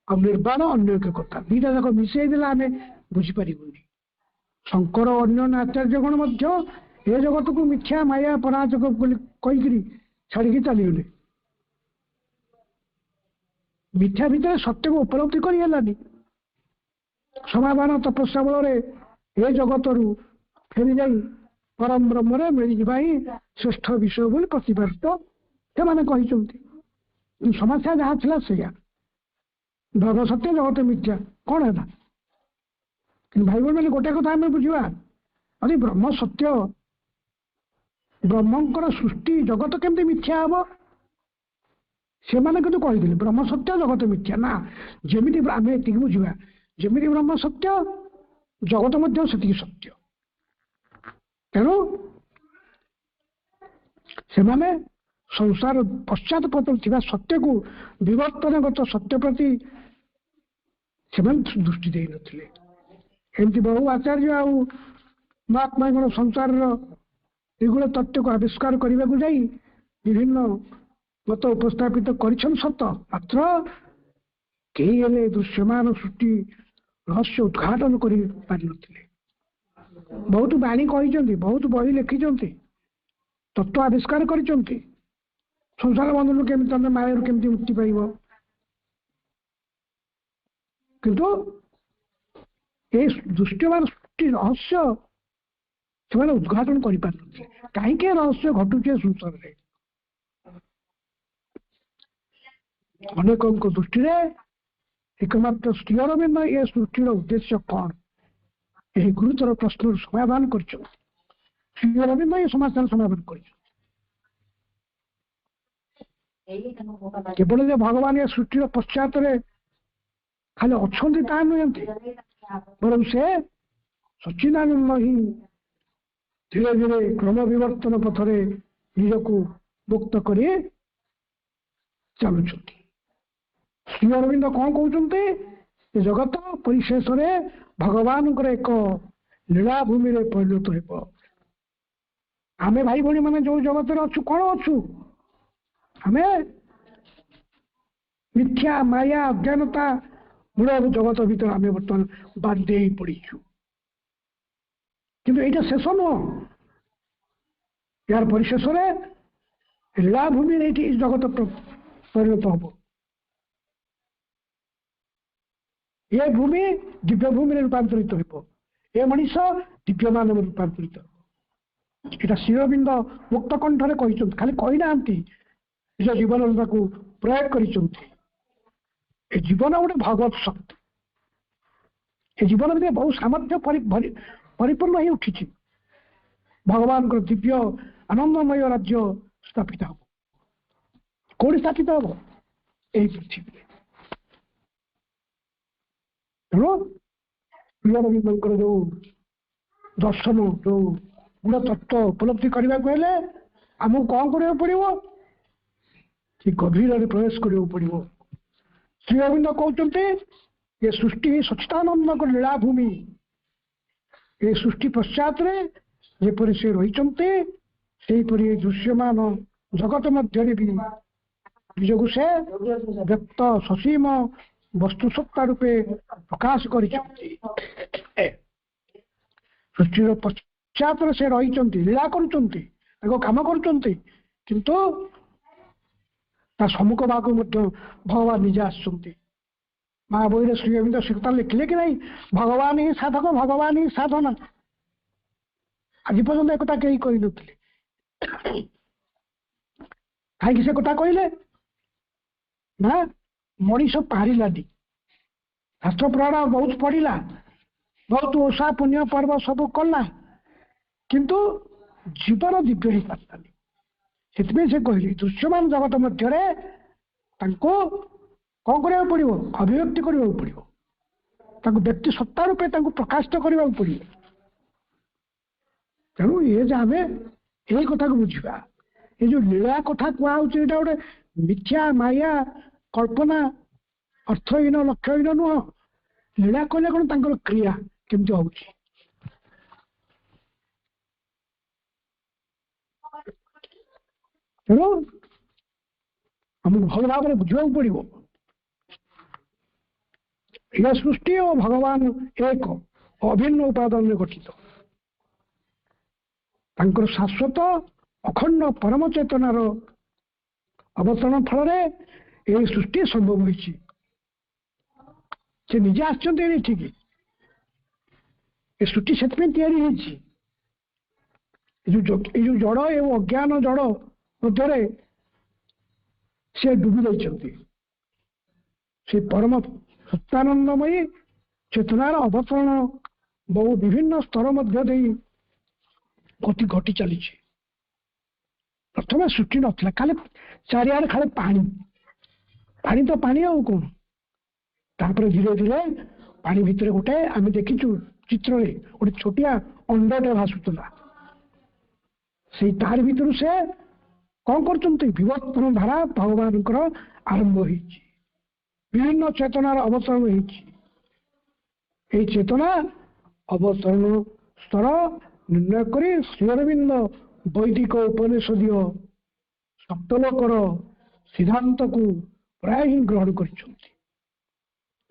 ଆଉ ନିର୍ବାଣ ଅନ୍ୟ ଏକ କଥା। ଦିଟା ଯାକ ମିଶେଇ ଦେଲେ ଆମେ ବୁଝିପାରିବୁନି। ଶଙ୍କର ଓ ଅନ୍ୟ ଆଚାର୍ଯ୍ୟଗଣ ମଧ୍ୟ ଏ ଜଗତକୁ ମିଥ୍ୟା ମାୟା ପରାଜକ ବୋଲି କହିକିରି ଛାଡ଼ିକି ଚାଲିଗଲେ। ମିଥ୍ୟା ଭିତରେ ସତ୍ୟକୁ ଉପଲବ୍ଧି କରି ହେଲାନି। ସମାଧାନ ତପସ୍ୟା ବଳରେ ଏ ଜଗତରୁ ଫେରି ଯାଇ ପରମ ବ୍ରହ୍ମରେ ମିଳିଯିବା ହିଁ ଶ୍ରେଷ୍ଠ ବିଷୟ ବୋଲି ପ୍ରତିପାଦିତ ସେମାନେ କହିଛନ୍ତି। ସମସ୍ୟା ଯାହା ଥିଲା ସେଇଆ, ବ୍ରହ୍ମ ସତ୍ୟ ଜଗତ ମିଥ୍ୟା, କଣ ହେଲା? କିନ୍ତୁ ଭାଇ ଭଉଣୀ, ଗୋଟେ କଥା ଆମେ ବୁଝିବା, ଯଦି ବ୍ରହ୍ମ ସତ୍ୟ, ବ୍ରହ୍ମଙ୍କର ସୃଷ୍ଟି ଜଗତ କେମିତି ମିଥ୍ୟା ହବ? ସେମାନେ କିନ୍ତୁ କହିଥିଲେ ବ୍ରହ୍ମ ସତ୍ୟ ଜଗତ ମିଥ୍ୟା। ନା, ଯେମିତି ଆମେ ଏତିକି ବୁଝିବା, ଯେମିତି ବ୍ରହ୍ମ ସତ୍ୟ ଜଗତ ମଧ୍ୟ ସେତିକି ସତ୍ୟ। ତେଣୁ ସେମାନେ ସଂସାର ପଶ୍ଚାତ ପଥରେ ଥିବା ସତ୍ୟକୁ, ବିବର୍ତ୍ତନଗତ ସତ୍ୟ ପ୍ରତି ସେମାନେ ଦୃଷ୍ଟି ଦେଇନଥିଲେ। ଏମିତି ବହୁ ଆଚାର୍ଯ୍ୟ ଆଉ ମହାତ୍ମାଗଣ ସଂସାରର ଏଗୁଣ ତତ୍ତ୍ୱକୁ ଆବିଷ୍କାର କରିବାକୁ ଯାଇ ବିଭିନ୍ନ ମତ ଉପସ୍ଥାପିତ କରିଛନ୍ତି ସତ, ମାତ୍ର କେହି ହେଲେ ଦୃଶ୍ୟମାନ ସୃଷ୍ଟି ରହସ୍ୟ ଉଦ୍ଘାଟନ କରିପାରିନଥିଲେ। ବହୁତ ବାଣୀ କହିଛନ୍ତି, ବହୁତ ବହି ଲେଖିଛନ୍ତି, ତତ୍ତ୍ୱ ଆବିଷ୍କାର କରିଛନ୍ତି, ସଂସାର ବନ୍ଧନରୁ କେମିତି, ତମେ ମାୟାରୁ କେମିତି ମୁକ୍ତି ପାଇବ। କିନ୍ତୁ এই ଦୃଶ୍ୟମାନ ସୃଷ୍ଟି ରହସ୍ୟ ସେମାନେ ଉଦ୍ଘାଟନ କରିପାରିନଥିଲେ। କାହିଁକି ରହସ୍ୟ ଘଟୁଛି ସଂସାରରେ? ଅନେକଙ୍କ ଦୃଷ୍ଟିରେ ଏକମାତ୍ର ଶ୍ରୀ ଅରବିନ୍ଦ ଏ ସୃଷ୍ଟିର ଉଦ୍ଦେଶ୍ୟ କଣ, ଏହି ଗୁରୁତର ପ୍ରଶ୍ନର ସମାଧାନ କରିଛନ୍ତି। ଶ୍ରୀ ଅରବିନ୍ଦ ଏ ସମସ୍ୟାର ସମାଧାନ କରିଛନ୍ତି। କେବଳ ଯେ ଭଗବାନ ଏ ସୃଷ୍ଟିର ପଶ୍ଚାତରେ ଖାଲି ଅଛନ୍ତି ତାହା ନୁହନ୍ତି, ବରଂ ସେ ସଚ୍ଚିଦାନନ୍ଦ ହିଁ ଧୀରେ ଧୀରେ କ୍ରମ ବିବର୍ତ୍ତନ ପଥରେ ନିଜକୁ ମୁକ୍ତ କରି ଚାଲୁଛନ୍ତି। ଶ୍ରୀ ଅରବିନ୍ଦ କଣ କହୁଛନ୍ତି? ଜଗତ ପରିଶେଷରେ ଭଗବାନଙ୍କର ଏକ ଲୀଳାଭୂମିରେ ପରିଣତ ହେବ। ଆମେ ଭାଇ ଭଉଣୀ ମାନେ ଯୋଉ ଜଗତରେ ଅଛୁ, କଣ ଅଛୁ? ଆମେ ମିଥ୍ୟା ମାୟା ଅଜ୍ଞାନତା ମୂଳ ଜଗତ ଭିତରେ ଆମେ ବର୍ତ୍ତମାନ ବାଧ୍ୟ ହେଇ ପଡ଼ିଛୁ। କିନ୍ତୁ ଏଇଟା ଶେଷ ନୁହଁ। ଏହାର ପରିଶେଷରେ ଲୀଳାଭୂମିରେ ଏଇଠି ଜଗତ ପରିଣତ ହବ। ଏ ଭୂମି ଦିବ୍ୟ ଭୂମିରେ ରୂପାନ୍ତରିତ ହେବ। ଏ ମଣିଷ ଦିବ୍ୟ ମାନବରେ ରୂପାନ୍ତରିତ ହେବ। ଏଇଟା ଶ୍ରୀ ଅରବିନ୍ଦ ମୁକ୍ତ କଣ୍ଠରେ କହିଛନ୍ତି, ଖାଲି କହିନାହାନ୍ତି, ନିଜ ଜୀବନରେ ତାକୁ ପ୍ରୟୋଗ କରିଛନ୍ତି। ଏ ଜୀବନ ଗୋଟେ ଭଗବତ ଶକ୍ତି। ଏ ଜୀବନ ଭିତରେ ବହୁ ସାମର୍ଥ୍ୟ ପରିପୂର୍ଣ୍ଣ ହେଇ ଉଠିଛି। ଭଗବାନଙ୍କର ଦିବ୍ୟ ଆନନ୍ଦମୟ ରାଜ୍ୟ ସ୍ଥାପିତ ହବ। କୋଉଠି ସ୍ଥାପିତ ହବ? ଏହି ପୃଥିବୀରେ। ତେଣୁ ଶ୍ରୀ ଅରବିନ୍ଦଙ୍କର ଯୋଉ ଦର୍ଶନ, ଯୋଉ ଗୁଣ ତତ୍ତ୍ୱ ଉପଲବ୍ଧି କରିବାକୁ ହେଲେ ଆମକୁ କଣ କରିବାକୁ ପଡିବ? ସେ ଗଭୀରରେ ପ୍ରବେଶ କରିବାକୁ ପଡିବ। ଶ୍ରୀ ଅରବିନ୍ଦ କହୁଛନ୍ତି ଏ ସୃଷ୍ଟି ସଚ୍ଚିଦାନନ୍ଦଙ୍କ ଲୀଳାଭୂମି। ଏ ସୃଷ୍ଟି ପଶ୍ଚାତରେ ଯେପରି ସେ ରହିଛନ୍ତି, ସେହିପରି ଦୃଶ୍ୟମାନ ଜଗତ ମଧ୍ୟରେ ବି ନିଜକୁ ସେ ବ୍ୟକ୍ତ ସସୀମ ବସ୍ତୁ ସତ୍ତା ରୂପେ ପ୍ରକାଶ କରିଛନ୍ତି। ସୃଷ୍ଟିର ପଶ୍ଚାତରେ ସେ ରହିଛନ୍ତି, ଲୀଳା କରୁଛନ୍ତି, ତାଙ୍କ କାମ କରୁଛନ୍ତି। କିନ୍ତୁ ତା ସମ୍ମୁଖ ଭାଗକୁ ମଧ୍ୟ ଭଗବାନ ନିଜେ ଆସିଛନ୍ତି। ମା ବହିରେ ଶ୍ରୀ ଅରବିନ୍ଦ ସେ କଥା ଲେଖିଲେ କି ନାହିଁ, ଭଗବାନ ହିଁ ସାଧକ, ଭଗବାନ ହିଁ ସାଧନା। ଆଜି ପର୍ଯ୍ୟନ୍ତ ଏକଥା କେହି କହିନଥିଲେ। କାହିଁକି ସେ କଥା କହିଲେ? ନା, ମଣିଷ ପାରିଲାନି। ଶାସ୍ତ୍ର ପୁରାଣ ବହୁତ ପଢିଲା, ବହୁତ ଓଷା ପୁଣ୍ୟ ପର୍ବ ସବୁ କଲା, କିନ୍ତୁ ଜୀବନ ଦିବ୍ୟ ହେଇପାରିଲାନି। ସେଥିପାଇଁ ସେ କହିଲେ ଦୃଶ୍ୟମାନ ଜଗତ ମଧ୍ୟରେ ତାଙ୍କୁ କଣ କରିବାକୁ ପଡିବ? ଅଭିବ୍ୟକ୍ତି କରିବାକୁ ପଡିବ। ତାଙ୍କୁ ବ୍ୟକ୍ତି ସତ୍ତା ରୂପେ ତାଙ୍କୁ ପ୍ରକାଶିତ କରିବାକୁ ପଡିବ। ତେଣୁ ଏ ଯେ ଆମେ ଏଇ କଥାକୁ ବୁଝିବା, ଏ ଯୋଉ ଲୀଳା କଥା କୁହାହଉଛି, ଏଇଟା ଗୋଟେ ମିଥ୍ୟା ମାୟା କଳ୍ପନା, ଅର୍ଥହୀନ ଲକ୍ଷ୍ୟହୀନ ନୁହଁ। ଲୀଳା କହିଲେ କଣ? ତାଙ୍କର କ୍ରିୟା କେମିତି ହଉଛି। ତେଣୁ ଆମକୁ ଭଲ ଭାବରେ ବୁଝିବାକୁ ପଡିବ ଏ ସୃଷ୍ଟି ଓ ଭଗବାନ ଏକ ଅଭିନ୍ନ ଉପାଦାନରେ ଗଠିତ। ତାଙ୍କର ଶାଶ୍ୱତ ଅଖଣ୍ଡ ପରମ ଚେତନାର ଅବତରଣ ଫଳରେ ଏହି ସୃଷ୍ଟି ସମ୍ଭବ ହୋଇଛି। ସେ ନିଜେ ଆସିଛନ୍ତି ଏଠିକି, ଏ ସୃଷ୍ଟି ସେଥିପାଇଁ ତିଆରି ହେଇଛି। ଏ ଯୋଉ ଜଡ଼ ଏବଂ ଅଜ୍ଞାନ ଜଡ଼ ମଧ୍ୟରେ ସେ ଡୁବି ଯାଇଛନ୍ତି। ସେ ପରମ ସତ୍ୟାନନ୍ଦମୟୀ ଚେତନାର ଅବତରଣ ବହୁ ବିଭିନ୍ନ ସ୍ତର ମଧ୍ୟ ଦେଇ ଘଟି ଚାଲିଛି। ପ୍ରଥମେ ସୃଷ୍ଟି ନଥିଲା, ଖାଲି ଚାରିଆଡେ ଖାଲି ପାଣି ପାଣି ତ ପାଣି ଆଉ କଣ। ତାପରେ ଧୀରେ ଧୀରେ ପାଣି ଭିତରେ ଗୋଟେ ଆମେ ଦେଖିଛୁ ଚିତ୍ରରେ ଗୋଟେ ଛୋଟିଆ ଅଣ୍ଡଟେ ଭାସୁଥିଲା। ସେଇ ତାରି ଭିତରୁ ସେ କଣ କରୁଛନ୍ତି, ବିବର୍ତ୍ତନ ଧାରା ଭଗବାନଙ୍କର ଆରମ୍ଭ ହେଇଛି। ବିଭିନ୍ନ ଚେତନାର ଅବତରଣ ହେଇଛି। ଏହି ଚେତନା ଅବତରଣ ସ୍ତର ନିର୍ଣ୍ଣୟ କରି ଶ୍ରୀଅରବିନ୍ଦ ବୈଦିକ ଉପନିଷଦୀୟ ସପ୍ତଲୋକର ସିଦ୍ଧାନ୍ତକୁ ପ୍ରାୟ ହିଁ ଗ୍ରହଣ କରିଛନ୍ତି।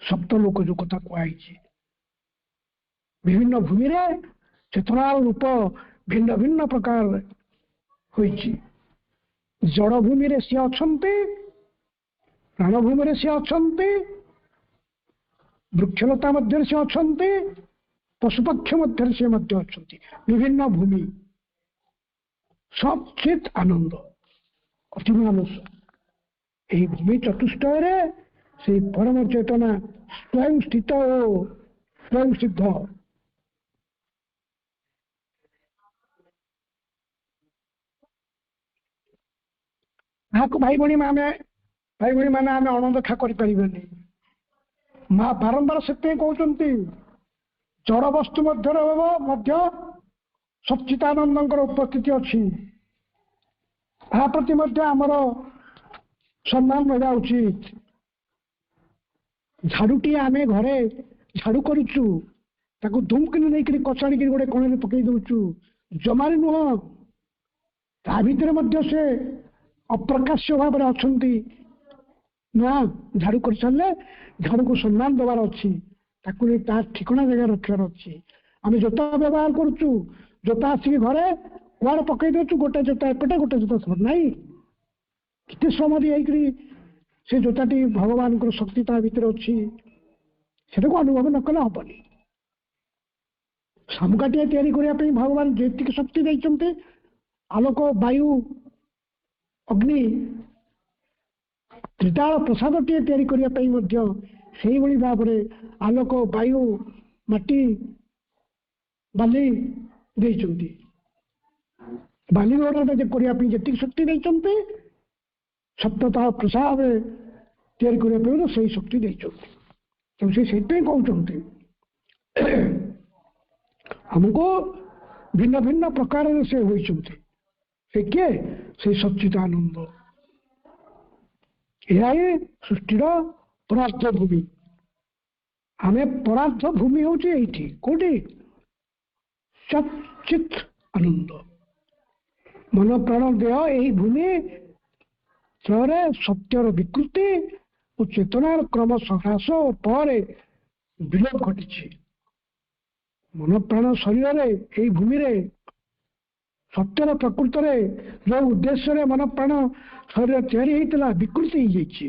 ସପ୍ତଲୋକ ଯୋଉ କଥା କୁହାଯାଇଛି, ବିଭିନ୍ନ ଭୂମିରେ ଚେତନାର ରୂପ ଭିନ୍ନ ଭିନ୍ନ ପ୍ରକାର ହୋଇଛି। ଜଳ ଭୂମିରେ ସିଏ ଅଛନ୍ତି, ପ୍ରାଣଭୂମିରେ ସିଏ ଅଛନ୍ତି, ବୃକ୍ଷଲତା ମଧ୍ୟରେ ସେ ଅଛନ୍ତି, ପଶୁପକ୍ଷ ମଧ୍ୟରେ ସେ ମଧ୍ୟ ଅଛନ୍ତି। ବିଭିନ୍ନ ଭୂମି ସଚିତ୍ ଆନନ୍ଦ ଅତିମାନସ। ଏହି ଭୂମି ଚତୁଷ୍ଟୟରେ ସେଇ ପରମ ଚେତନା ସ୍ୱୟଂ ସ୍ଥିତ ଓ ସ୍ୱୟଂ ସିଦ୍ଧ। ତାହାକୁ ଭାଇ ଭଉଣୀ ମାନେ ଆମେ ଅଣଦେଖା କରିପାରିବେନି। ମା ବାରମ୍ବାର ସେଥିପାଇଁ କହୁଛନ୍ତି, ଜଡ଼ ବସ୍ତୁ ମଧ୍ୟରେ ମଧ୍ୟ ସଚ୍ଚିଦାନନ୍ଦଙ୍କର ଉପସ୍ଥିତି ଅଛି। ତାହା ପ୍ରତି ମଧ୍ୟ ଆମର ସମ୍ମାନ ରହିବା ଉଚିତ। ଝାଡୁଟିଏ ଆମେ ଘରେ ଝାଡୁ କରୁଛୁ, ତାକୁ ଧୁମକିନି ନେଇକରି କଚାଡ଼ିକି ଗୋଟେ କୋଣରେ ପକେଇ ଦଉଛୁ, ଜମାରେ ନୁହଁ। ତା ଭିତରେ ମଧ୍ୟ ସେ ଅପ୍ରକାଶ୍ୟ ଭାବରେ ଅଛନ୍ତି। ନା, ଝାଡୁ କରିସାରିଲେ ଝାଡୁକୁ ସମ୍ମାନ ଦେବାର ଅଛି, ତାକୁ ନେଇ ତା ଠିକଣା ଜାଗାରେ ରଖିବାର ଅଛି। ଆମେ ଜୋତା ବ୍ୟବହାର କରୁଛୁ, ଜୋତା ଆସିକି ଘରେ କୁଆଡେ ପକେଇ ଦଉଛୁ, ଗୋଟେ ଜୋତା ଏପଟେ ଗୋଟେ ଜୋତା ସେପଟେ। ନାହିଁ, କେତେ ସମୟ ହେଇକରି ସେ ଜୋତାଟି ଭଗବାନଙ୍କର ଶକ୍ତି ତା ଭିତରେ ଅଛି, ସେଟାକୁ ଅନୁଭବ ନ କଲେ ହବନି। ଶାମୁକାଟିଏ ତିଆରି କରିବା ପାଇଁ ଭଗବାନ ଯେତିକି ଶକ୍ତି ଦେଇଛନ୍ତି, ଆଲୋକ ବାୟୁ ଅଗ୍ନି ତ୍ରିତାଳ ପ୍ରସାଦଟିଏ ତିଆରି କରିବା ପାଇଁ ମଧ୍ୟ ସେଇଭଳି ଭାବରେ ଆଲୋକ ବାୟୁ ମାଟି ବାଲି ଦେଇଛନ୍ତି। ବାଲି ଗୋଡ଼ଟା କରିବା ପାଇଁ ଯେତିକି ଶକ୍ତି ଦେଇଛନ୍ତି, ସପ୍ତତାଳ ପ୍ରସାଦ ତିଆରି କରିବା ପାଇଁ ସେଇ ଶକ୍ତି ଦେଇଛନ୍ତି। ତେଣୁ ସେ ସେଇଥିପାଇଁ କହୁଛନ୍ତି ଆମକୁ ଭିନ୍ନ ଭିନ୍ନ ପ୍ରକାରରେ ସେ ହୋଇଛନ୍ତି। ସେ କିଏ? ସେଇ ସଚ୍ଚିଦାନନ୍ଦ। ଏହା ହିଁ ସୃଷ୍ଟିର ପରାର୍ଥ ଭୂମି। ଆମେ ପରାର୍ଥ ଭୂମି ହଉଛି ଏଇଠି। କୋଉଠି? ସଚ୍ଚିତ୍ ଆନନ୍ଦ। ମନ ପ୍ରାଣ ଦେହ ଏହି ଭୂମି ତ୍ରୟରେ ସତ୍ୟର ବିକୃତି ଓ ଚେତନାର କ୍ରମଶଃ ହ୍ରାସ ପରେ ବିଲୋପ ଘଟିଛି। ମନ ପ୍ରାଣ ଶରୀରରେ ଏହି ଭୂମିରେ ସତ୍ୟର ପ୍ରକୃତରେ ଯେଉଁ ଉଦ୍ଦେଶ୍ୟରେ ମନ ପ୍ରାଣ ଶରୀର ତିଆରି ହେଇଥିଲା, ବିକୃତି ହେଇଯାଇଛି।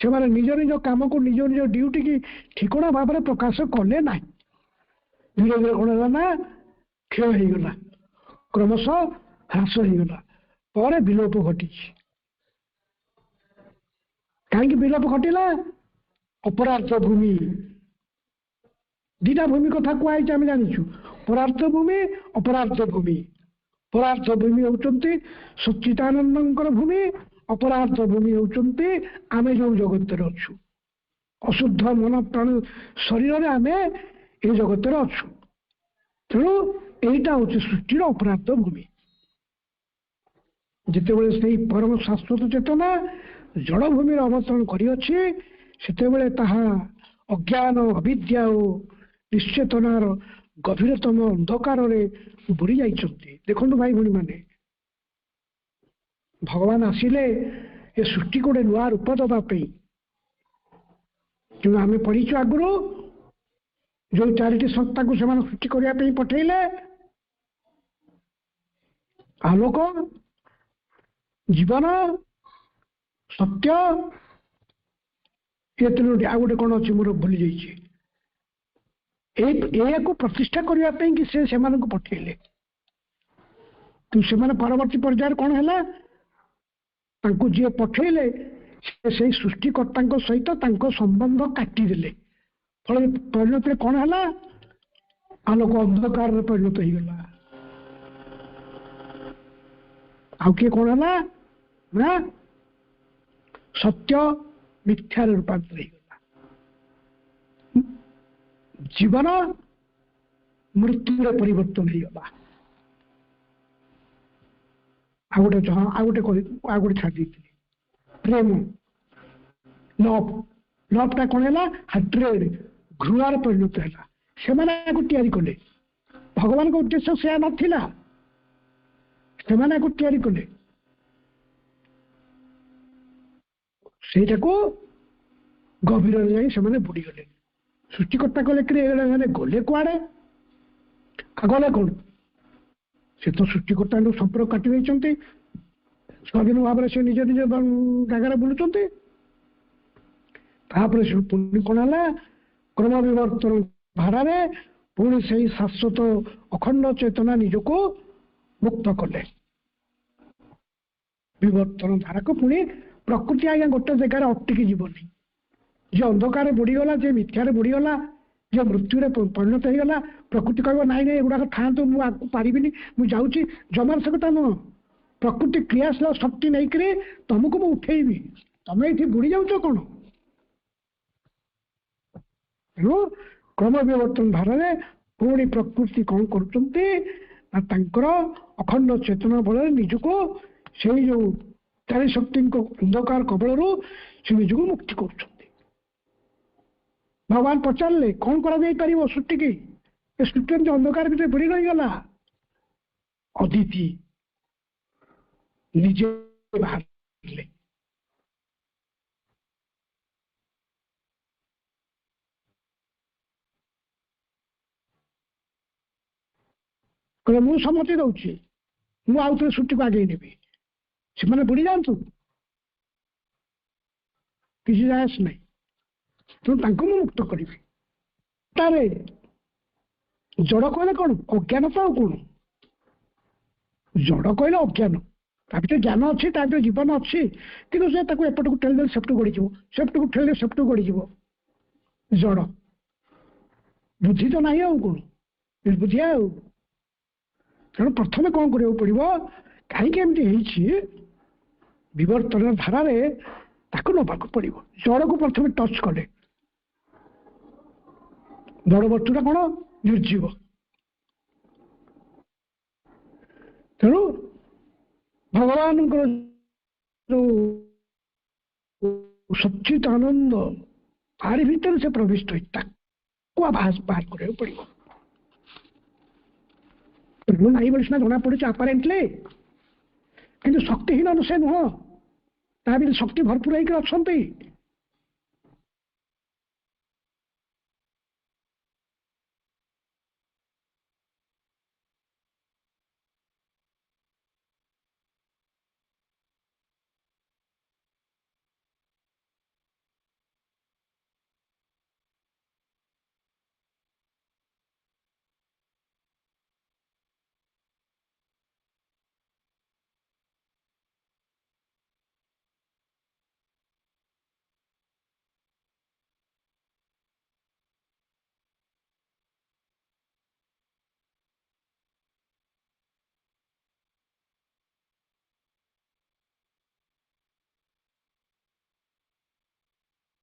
ସେମାନେ ନିଜ ନିଜ କାମକୁ ନିଜ ନିଜ ଡ୍ୟୁଟିକି ଠିକଣା ଭାବରେ ପ୍ରକାଶ କଲେ ନାହିଁ। ଧୀରେ ଧୀରେ କଣ ହେଲା ନା, କ୍ଷୟ ହେଇଗଲା, କ୍ରମଶଃ ହ୍ରାସ ହେଇଗଲା, ପରେ ବିଲୋପ ଘଟିଛି। କାହିଁକି ବିଲୋପ ଘଟିଲା? ଅପରାର୍ଥ ଭୂମି। ଦିଟା ଭୂମି କଥା କୁହାଯାଇଛି, ଆମେ ଜାଣିଛୁ, ପରାର୍ଥ ଭୂମି, ଅପରାର୍ଥ ଭୂମି। ପରାର୍ଥ ଭୂମି ହେଉଛନ୍ତି ସଚ୍ଚିଦାନନ୍ଦଙ୍କର ଭୂମି, ଅପରାର୍ଥ ଭୂମି ହେଉଛନ୍ତି ଆମେ ଯୋଉ ଜଗତରେ ଅଛୁ। ଅଶୁଦ୍ଧ ମନ ପ୍ରାଣ ଶରୀରରେ ଆମେ ଏ ଜଗତରେ ଅଛୁ। ତେଣୁ ଏଇଟା ହଉଛି ସୃଷ୍ଟିର ଅପରାର୍ଥ ଭୂମି। ଯେତେବେଳେ ସେଇ ପରମ ଶାଶ୍ୱତ ଚେତନା ଜଳଭୂମିର ଅବତରଣ କରିଅଛି, ସେତେବେଳେ ତାହା ଅଜ୍ଞାନ ଅବିଦ୍ୟା ଓ ନିଶ୍ଚେତନାର ଗଭୀରତମ ଅନ୍ଧକାରରେ ବୁଡି ଯାଇଛନ୍ତି। ଦେଖନ୍ତୁ ଭାଇ ଭଉଣୀ ମାନେ, ଭଗବାନ ଆସିଲେ ଏ ସୃଷ୍ଟିକୁ ଗୋଟେ ନୂଆ ରୂପ ଦେବା ପାଇଁ। କିନ୍ତୁ ଆମେ ପଢିଛୁ ଆଗରୁ ଯୋଉ 4ଟି ସତ୍ତାକୁ ସେମାନେ ସୃଷ୍ଟି କରିବା ପାଇଁ ପଠେଇଲେ, ଆଲୋକ, ଜୀବନ, ସତ୍ୟ, ଏ ତିନୋଟି, ଆଉ ଗୋଟେ କଣ ଅଛି ମୋର ଭୁଲି ଯାଇଛି, ଏହାକୁ ପ୍ରତିଷ୍ଠା କରିବା ପାଇଁ କି ସେମାନଙ୍କୁ ପଠେଇଲେ। କିନ୍ତୁ ସେମାନେ ପରବର୍ତ୍ତୀ ପର୍ଯ୍ୟାୟରେ କଣ ହେଲା, ତାଙ୍କୁ ଯିଏ ପଠେଇଲେ ସେଇ ସୃଷ୍ଟିକର୍ତ୍ତାଙ୍କ ସହିତ ତାଙ୍କ ସମ୍ବନ୍ଧ କାଟିଦେଲେ। ଫଳରେ ପରିଣତିରେ କଣ ହେଲା, ଆଲୋକ ଅନ୍ଧକାରରେ ପରିଣତ ହେଇଗଲା। ଆଉ କିଏ କଣ ହେଲା ନା ସତ୍ୟ ମିଥ୍ୟାରେ ରୂପାନ୍ତର ହେଇଗଲା। ଜୀବନ ମୃତ୍ୟୁରେ ପରିବର୍ତ୍ତନ ହେଇଗଲା। ଆଉ ଗୋଟେ ଛାଡି ଦେଇଥିଲି, ପ୍ରେମ, ଲଭଟା କଣ ହେଲା, ହାଟ୍ରେଡ୍, ଘୃଣାରେ ପରିଣତ ହେଲା। ସେମାନେ ଏହାକୁ ତିଆରି କଲେ, ଭଗବାନଙ୍କ ଉଦ୍ଦେଶ୍ୟ ସେୟା ନଥିଲା, ସେମାନେ ଏହାକୁ ତିଆରି କଲେ। ସେଇଟାକୁ ଗଭୀରରେ ଯାଇ ସେମାନେ ବୁଡିଗଲେ। ସୃଷ୍ଟିକର୍ତ୍ତା କଲେ ଗଲେ କୁଆଡେ, ଗଲେ କଣ, ସେ ତ ସୃଷ୍ଟିକର୍ତ୍ତାଙ୍କ ସମ୍ପର୍କ କାଟି ଦେଇଛନ୍ତି। ସ୍ୱାଧୀନ ଭାବରେ ସେ ନିଜ ନିଜ ଜାଗାରେ ବୁଲୁଛନ୍ତି। ତାପରେ ସେ ପୁଣି କଣ ହେଲା, କ୍ରମ ବିବର୍ତ୍ତନ ଧାରାରେ ପୁଣି ସେଇ ଶାଶ୍ୱତ ଅଖଣ୍ଡ ଚେତନା ନିଜକୁ ମୁକ୍ତ କଲେ। ବିବର୍ତ୍ତନ ଧାରାକୁ ପୁଣି ପ୍ରକୃତି ଆଜ୍ଞା ଗୋଟେ ଜାଗାରେ ଅଟକି ଯିବନି। ଯେ ଅନ୍ଧକାରରେ ବୁଡିଗଲା, ଯେ ମିଥ୍ୟାରେ ବୁଡିଗଲା, ଯେ ମୃତ୍ୟୁରେ ପରିଣତ ହେଇଗଲା, ପ୍ରକୃତି କହିବ ନାଇଁ ନାଇଁ ଏଗୁଡାକ ଥାଆନ୍ତୁ, ମୁଁ ଆଗକୁ ପାରିବିନି, ମୁଁ ଯାଉଛି। ଜମାର ସେ କଥା ନୁହଁ। ପ୍ରକୃତି କ୍ରିୟାଶୀଳ ଶକ୍ତି ନେଇକରି ତମକୁ ମୁଁ ଉଠେଇବି, ତମେ ଏଇଠି ବୁଡି ଯାଉଛ କଣ। ତେଣୁ କ୍ରମ ବିବର୍ତ୍ତନ ଧାରାରେ ପୁଣି ପ୍ରକୃତି କଣ କରୁଛନ୍ତି ନା ତାଙ୍କର ଅଖଣ୍ଡ ଚେତନା ବଳରେ ନିଜକୁ ସେଇ ଯୋଉ ଚାରି ଶକ୍ତିଙ୍କ ଅନ୍ଧକାର କବଳରୁ ସେ ନିଜକୁ ମୁକ୍ତି କରୁଛନ୍ତି। ଭଗବାନ ପଚାରିଲେ କଣ କରାଯାଇପାରିବ ସୃଷ୍ଟିକି, ଏ ସୃଷ୍ଟି ଅନ୍ଧକାର ଭିତରେ ବୁଡି ରହିଗଲା। ଅଦିତି ନିଜେ ବାହାରିଲେ। କହିଲେ ମୁଁ ସମ୍ମତି ଦଉଛି, ମୁଁ ଆଉ ଥରେ ସୃଷ୍ଟିକୁ ଆଗେଇ ନେବି, ସେମାନେ ବୁଡି ଯାଆନ୍ତୁ, କିଛି ଯାଏସ ନାହିଁ। ତେଣୁ ତାଙ୍କୁ ମୁଁ ମୁକ୍ତ କରିବି। ତାରେ ଜଡ କହିଲେ କଣ, ଅଜ୍ଞାନତା। ଆଉ କଣ ଜଡ କହିଲେ ଅଜ୍ଞାନ। ତା ଭିତରେ ଜ୍ଞାନ ଅଛି, ତା ଭିତରେ ଜୀବନ ଅଛି, କିନ୍ତୁ ସେ ତାକୁ ଏପଟକୁ ଠେଲିଦେଲେ ସେପଟକୁ ଗଡିଯିବ, ସେପଟକୁ ଠେଲିଲେ ସେପଟକୁ ଗଡିଯିବ। ଜଡ ବୁଦ୍ଧି ତ ନାହିଁ, ଆଉ କଣ ବୁଦ୍ଧିଆ। ଆଉ ତେଣୁ ପ୍ରଥମେ କଣ କରିବାକୁ ପଡିବ, କାହିଁକି ଏମିତି ହେଇଛି, ବିବର୍ତ୍ତନ ଧାରାରେ ତାକୁ ନେବାକୁ ପଡିବ। ଜଡକୁ ପ୍ରଥମେ ଟଚ କଲେ, ଜଡ ବସ୍ତୁଟା କଣ, ନିର୍ଜୀବ। ତେଣୁ ଭଗବାନଙ୍କର ଯୋଉ ସଚ୍ଚିତ ଆନନ୍ଦ ତାରି ଭିତରେ ସେ ପ୍ରବିଷ୍ଟ ହୋଇ ତାକୁ ବାହାର କରିବାକୁ ପଡିବ। ନାହିଁ ବୋଲି ସିନା ଜଣା ପଡୁଛି ଆପାରେଣ୍ଟଲି, କିନ୍ତୁ ଶକ୍ତିହୀନ ସେ ନୁହଁ, ତା ଭିତରେ ଶକ୍ତି ଭରପୁର ହେଇକି ଅଛନ୍ତି।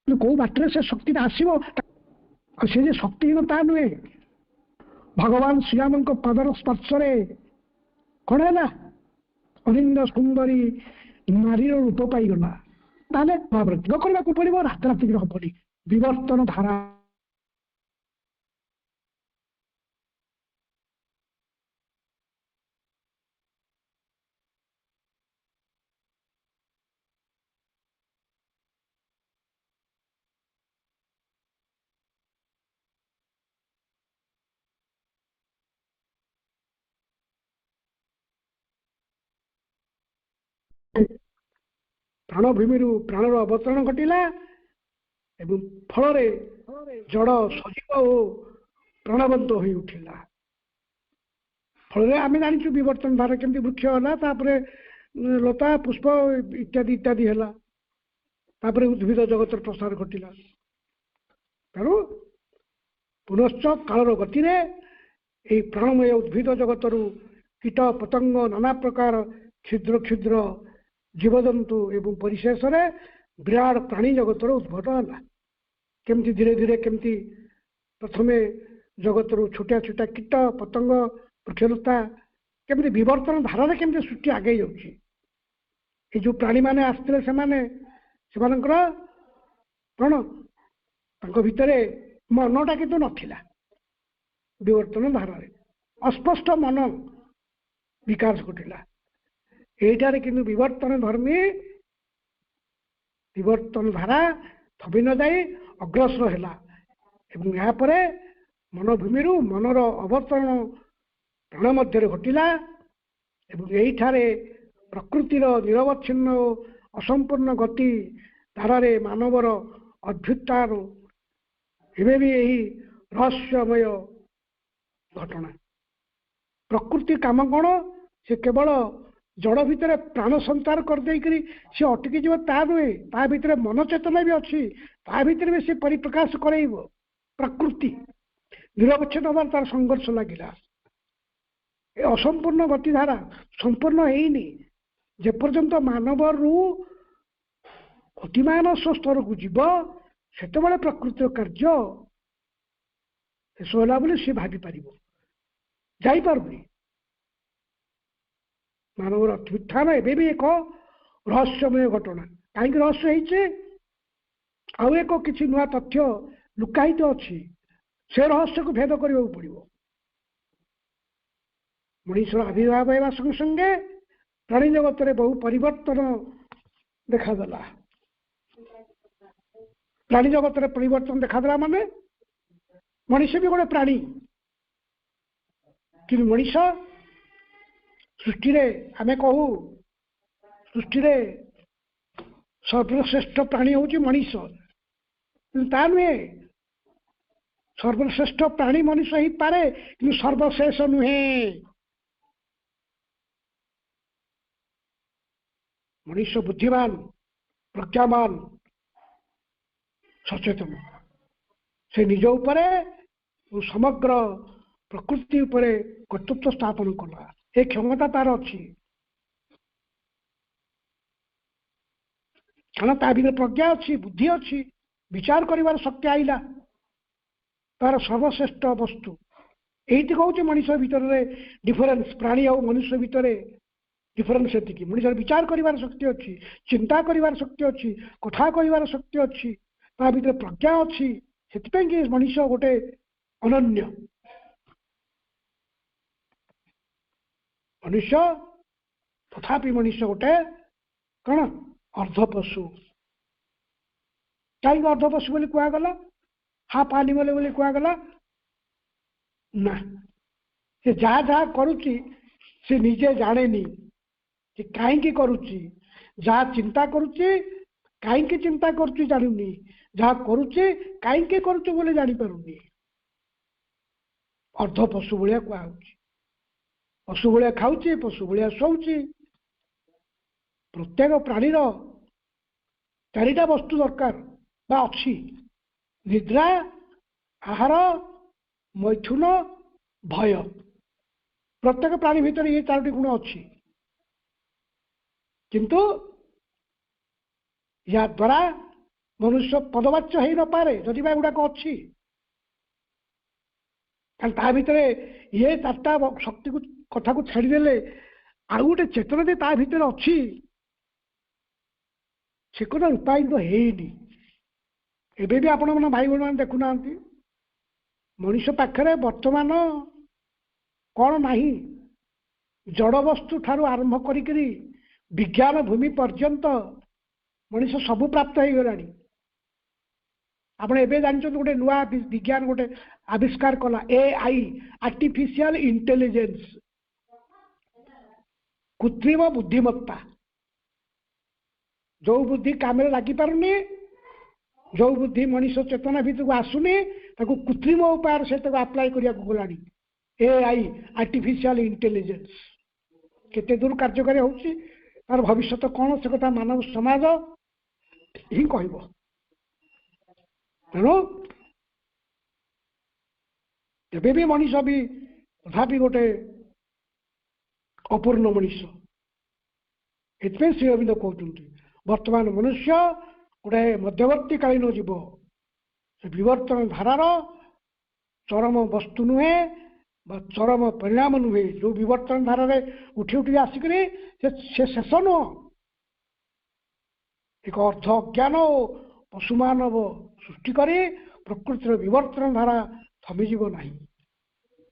କୋଉ ବାଟରେ ସେ ଶକ୍ତିଟା ଆସିବ, ଆଉ ସେ ଯେ ଶକ୍ତିହୀନ ତା ନୁହେଁ। ଭଗବାନ ଶ୍ରୀରାମଙ୍କ ପାଦର ସ୍ପର୍ଶରେ କଣ ହେଲା, ଅନିନ୍ଦ ସୁନ୍ଦରୀ ନାରୀର ରୂପ ପାଇଗଲା। ତାହେଲେ ଭାବରେ କରିବାକୁ ପଡିବ, ରାତାରାତି ହବନି। ବିବର୍ତ୍ତନ ଧାରା ପ୍ରାଣଭୂମିରୁ ପ୍ରାଣର ଅବତରଣ ଘଟିଲା ଏବଂ ଫଳରେ ଜଡ଼ ସଜୀବ ଓ ପ୍ରାଣବନ୍ତ ହୋଇ ଉଠିଲା। ଫଳରେ ଆମେ ଜାଣିଛୁ ବିବର୍ତ୍ତନ ଧାରା କେମିତି ବୃକ୍ଷ ହେଲା, ତାପରେ ଲତା ପୁଷ୍ପ ଇତ୍ୟାଦି ଇତ୍ୟାଦି ହେଲା, ତାପରେ ଉଦ୍ଭିଦ ଜଗତର ପ୍ରସାର ଘଟିଲା। ତେଣୁ ପୁନଶ୍ଚ କାଳର ଗତିରେ ଏହି ପ୍ରାଣମୟ ଉଦ୍ଭିଦ ଜଗତରୁ କୀଟ ପତଙ୍ଗ ନାନା ପ୍ରକାର କ୍ଷୁଦ୍ର କ୍ଷୁଦ୍ର ଜୀବଜନ୍ତୁ ଏବଂ ପରିଶେଷରେ ବିରାଟ ପ୍ରାଣୀ ଜଗତର ଉଦ୍ଭଟ ହେଲା। କେମିତି ଧୀରେ ଧୀରେ କେମିତି ପ୍ରଥମେ ଜଗତରୁ ଛୋଟିଆ ଛୋଟିଆ କୀଟ ପତଙ୍ଗ ବୃକ୍ଷଲତା କେମିତି ବିବର୍ତ୍ତନ ଧାରାରେ କେମିତି ସୃଷ୍ଟି ଆଗେଇ ଯାଉଛି। ଏ ଯେଉଁ ପ୍ରାଣୀମାନେ ଆସିଥିଲେ ସେମାନଙ୍କର କ'ଣ ତାଙ୍କ ଭିତରେ ମନଟା କିନ୍ତୁ ନଥିଲା। ବିବର୍ତ୍ତନ ଧାରାରେ ଅସ୍ପଷ୍ଟ ମନ ବିକାଶ ଘଟିଲା। এইটারে কিন্তু বিবর্তন ধর্মী বিবর্তন ধারা থবি ন যাই অগ্রসর ହେଲା এবং ଏହାପରେ ମନଭୂମିରୁ ମନର ଅବତରଣ ପ୍ରାଣ ମଧ୍ୟରେ ଘଟିଲା ଏବଂ ଏଇଠାରେ ପ୍ରକୃତିର ନିରବଚ୍ଛିନ୍ନ ଓ ଅସମ୍ପୂର୍ଣ୍ଣ ଗତି ଧାରାରେ ମାନବର ଅଭ୍ୟୁତ୍ଥାନ ଏବେ ବି ଏହି ରହସ୍ୟମୟ ଘଟଣା। ପ୍ରକୃତି କାମ କ'ଣ? ସେ କେବଳ ଜଡ଼ ଭିତରେ ପ୍ରାଣ ସଞ୍ଚାର କରିଦେଇକରି ସେ ଅଟକି ଯିବ ତା ନୁହେଁ, ତା ଭିତରେ ମନ ଚେତନା ବି ଅଛି, ତା ଭିତରେ ବି ସେ ପରିପ୍ରକାଶ କରେଇବ। ପ୍ରକୃତି ନିରବଚ୍ଛିନ୍ନ ହେବାର ତାର ସଂଘର୍ଷ ଲାଗିଲା। ଏ ଅସମ୍ପୂର୍ଣ୍ଣ ଗତିଧାରା ସମ୍ପୂର୍ଣ୍ଣ ହେଇନି। ଯେପର୍ଯ୍ୟନ୍ତ ମାନବରୁ ଅତିମାନସ ସ୍ତରକୁ ଯିବ ସେତେବେଳେ ପ୍ରକୃତିର କାର୍ଯ୍ୟ ଶେଷ ହେଲା ବୋଲି ସେ ଭାବିପାରିବ, ଯାଇପାରୁନି। ମାନବର ଅଭ୍ୟୁତ୍ଥାନ ଏବେ ବି ଏକ ରହସ୍ୟମୟ ଘଟଣା। କାହିଁକି ରହସ୍ୟ ହେଇଛି? ଆଉ ଏକ କିଛି ନୂଆ ତଥ୍ୟ ଲୁକାୟିତ ଅଛି। ସେ ରହସ୍ୟକୁ ଭେଦ କରିବାକୁ ପଡ଼ିବ। ମଣିଷର ଆବିର୍ଭାବ ହେବା ସଙ୍ଗେ ସଙ୍ଗେ ପ୍ରାଣୀ ଜଗତରେ ବହୁ ପରିବର୍ତ୍ତନ ଦେଖାଦେଲା। ପ୍ରାଣୀ ଜଗତରେ ପରିବର୍ତ୍ତନ ଦେଖାଦେଲା ମାନେ ମଣିଷ ବି ଗୋଟେ ପ୍ରାଣୀ, କିନ୍ତୁ ମଣିଷ ସୃଷ୍ଟିରେ ଆମେ କହୁ ସୃଷ୍ଟିରେ ସର୍ବଶ୍ରେଷ୍ଠ ପ୍ରାଣୀ ହେଉଛି ମଣିଷ, କିନ୍ତୁ ତା ନୁହେଁ। ସର୍ବଶ୍ରେଷ୍ଠ ପ୍ରାଣୀ ମଣିଷ ହେଇପାରେ କିନ୍ତୁ ସର୍ବଶେଷ ନୁହେଁ। ମଣିଷ ବୁଦ୍ଧିମାନ, ପ୍ରଜ୍ଞାମାନ, ସଚେତନ। ସେ ନିଜ ଉପରେ ସମଗ୍ର ପ୍ରକୃତି ଉପରେ କର୍ତ୍ତୃତ୍ୱ ସ୍ଥାପନ କଲା। ଏ କ୍ଷମତା ତାର ଅଛି, କାରଣ ତା ଭିତରେ ପ୍ରଜ୍ଞା ଅଛି, ବୁଦ୍ଧି ଅଛି, ବିଚାର କରିବାର ଶକ୍ତି ଆଇଲା। ତାର ସର୍ବଶ୍ରେଷ୍ଠ ବସ୍ତୁ ଏଇଠି କହୁଛି ମଣିଷ ଭିତରେ ଡିଫରେନ୍ସ। ପ୍ରାଣୀ ଆଉ ମନୁଷ୍ୟ ଭିତରେ ଡିଫରେନ୍ସ ଏତିକି। ମଣିଷର ବିଚାର କରିବାର ଶକ୍ତି ଅଛି, ଚିନ୍ତା କରିବାର ଶକ୍ତି ଅଛି, କଥା କହିବାର ଶକ୍ତି ଅଛି, ତା ଭିତରେ ପ୍ରଜ୍ଞା ଅଛି। ସେଥିପାଇଁ କି ମଣିଷ ଗୋଟେ ଅନନ୍ୟ ମନୁଷ୍ୟ। ତଥାପି ମଣିଷ ଗୋଟେ କ'ଣ ଅର୍ଦ୍ଧପଶୁ। କାହିଁକି ଅର୍ଦ୍ଧପଶୁ ବୋଲି କୁହାଗଲା? ହାଫ୍ ଆନିମଲ ବୋଲି କୁହାଗଲା ନା। ସେ ଯାହା ଯାହା କରୁଛି ସେ ନିଜେ ଜାଣେନି ଯେ କାହିଁକି କରୁଛି। ଯାହା ଚିନ୍ତା କରୁଛି କାହିଁକି ଚିନ୍ତା କରୁଛି ଜାଣୁନି, ଯାହା କରୁଛି କାହିଁକି କରୁଛୁ ବୋଲି ଜାଣିପାରୁନି। ଅର୍ଦ୍ଧପଶୁ ଭଳିଆ କୁହାହଉଛି। ପଶୁ ଭଳିଆ ଖାଉଛି, ପଶୁ ଭଳିଆ ଶୋଉଛି। ପ୍ରତ୍ୟେକ ପ୍ରାଣୀର ଚାରିଟା ବସ୍ତୁ ଦରକାର ବା ଅଛି: ନିଦ୍ରା, ଆହାର, ମୈଥୁନ, ଭୟ। ପ୍ରତ୍ୟେକ ପ୍ରାଣୀ ଭିତରେ ଏ ଚାରୋଟି ଗୁଣ ଅଛି। କିନ୍ତୁ ଏହା ଦ୍ୱାରା ମନୁଷ୍ୟ ପଦବାଚ୍ୟ ହେଇନପାରେ ଯଦି ବା ଏଗୁଡ଼ାକ ଅଛି। କାରଣ ତା ଭିତରେ ଇଏ ଚାରିଟା ଶକ୍ତିକୁ କଥାକୁ ଛାଡ଼ିଦେଲେ ଆଉ ଗୋଟେ ଚେତନା ଯେ ତା ଭିତରେ ଅଛି ସେ କଥା ରୂପାୟିତ ହେଇନି। ଏବେ ବି ଆପଣମାନେ ଭାଇ ଭଉଣୀମାନେ ଦେଖୁନାହାନ୍ତି ମଣିଷ ପାଖରେ ବର୍ତ୍ତମାନ କ'ଣ ନାହିଁ? ଜଡ଼ବସ୍ତୁ ଠାରୁ ଆରମ୍ଭ କରିକିରି ବିଜ୍ଞାନ ଭୂମି ପର୍ଯ୍ୟନ୍ତ ମଣିଷ ସବୁ ପ୍ରାପ୍ତ ହେଇଗଲାଣି। ଆପଣ ଏବେ ଜାଣିଛନ୍ତି ଗୋଟେ ନୂଆ ବିଜ୍ଞାନ ଗୋଟେ ଆବିଷ୍କାର କଲା, AI, ଆର୍ଟିଫିସିଆଲ ଇଣ୍ଟେଲିଜେନ୍ସ, କୃତ୍ରିମ ବୁଦ୍ଧିମତ୍ତା। जो बुद्धि काम लगी पारुनी, जो बुद्धि मनीष चेतना भितर को आसुनी, ताको कृत्रिम उपाय से अप्लाई करिया गलानी एआई आर्टिफिशियल इंटेलिजेंस केते दूर कार्यकारी होउची, तार भविष्य कौन से कथा मानव समाज ही कहब। तेणु एबे भी मनीष भी तथापि गोटे अपूर्ण मनीष। एथि श्री अरविंद कहते वर्तमान मनुष्य गोटे मध्यवर्ती कालीन जीव, विवर्तन धारार चरम वस्तु नुहे चरम परिणाम नुहे। जो विवर्तन धारा उठी उठी आसिक से शेष नुह, एक अर्ध ज्ञान पशु मानव सृष्टि करी प्रकृतिर विवर्तन धारा थमिजीव नहीं।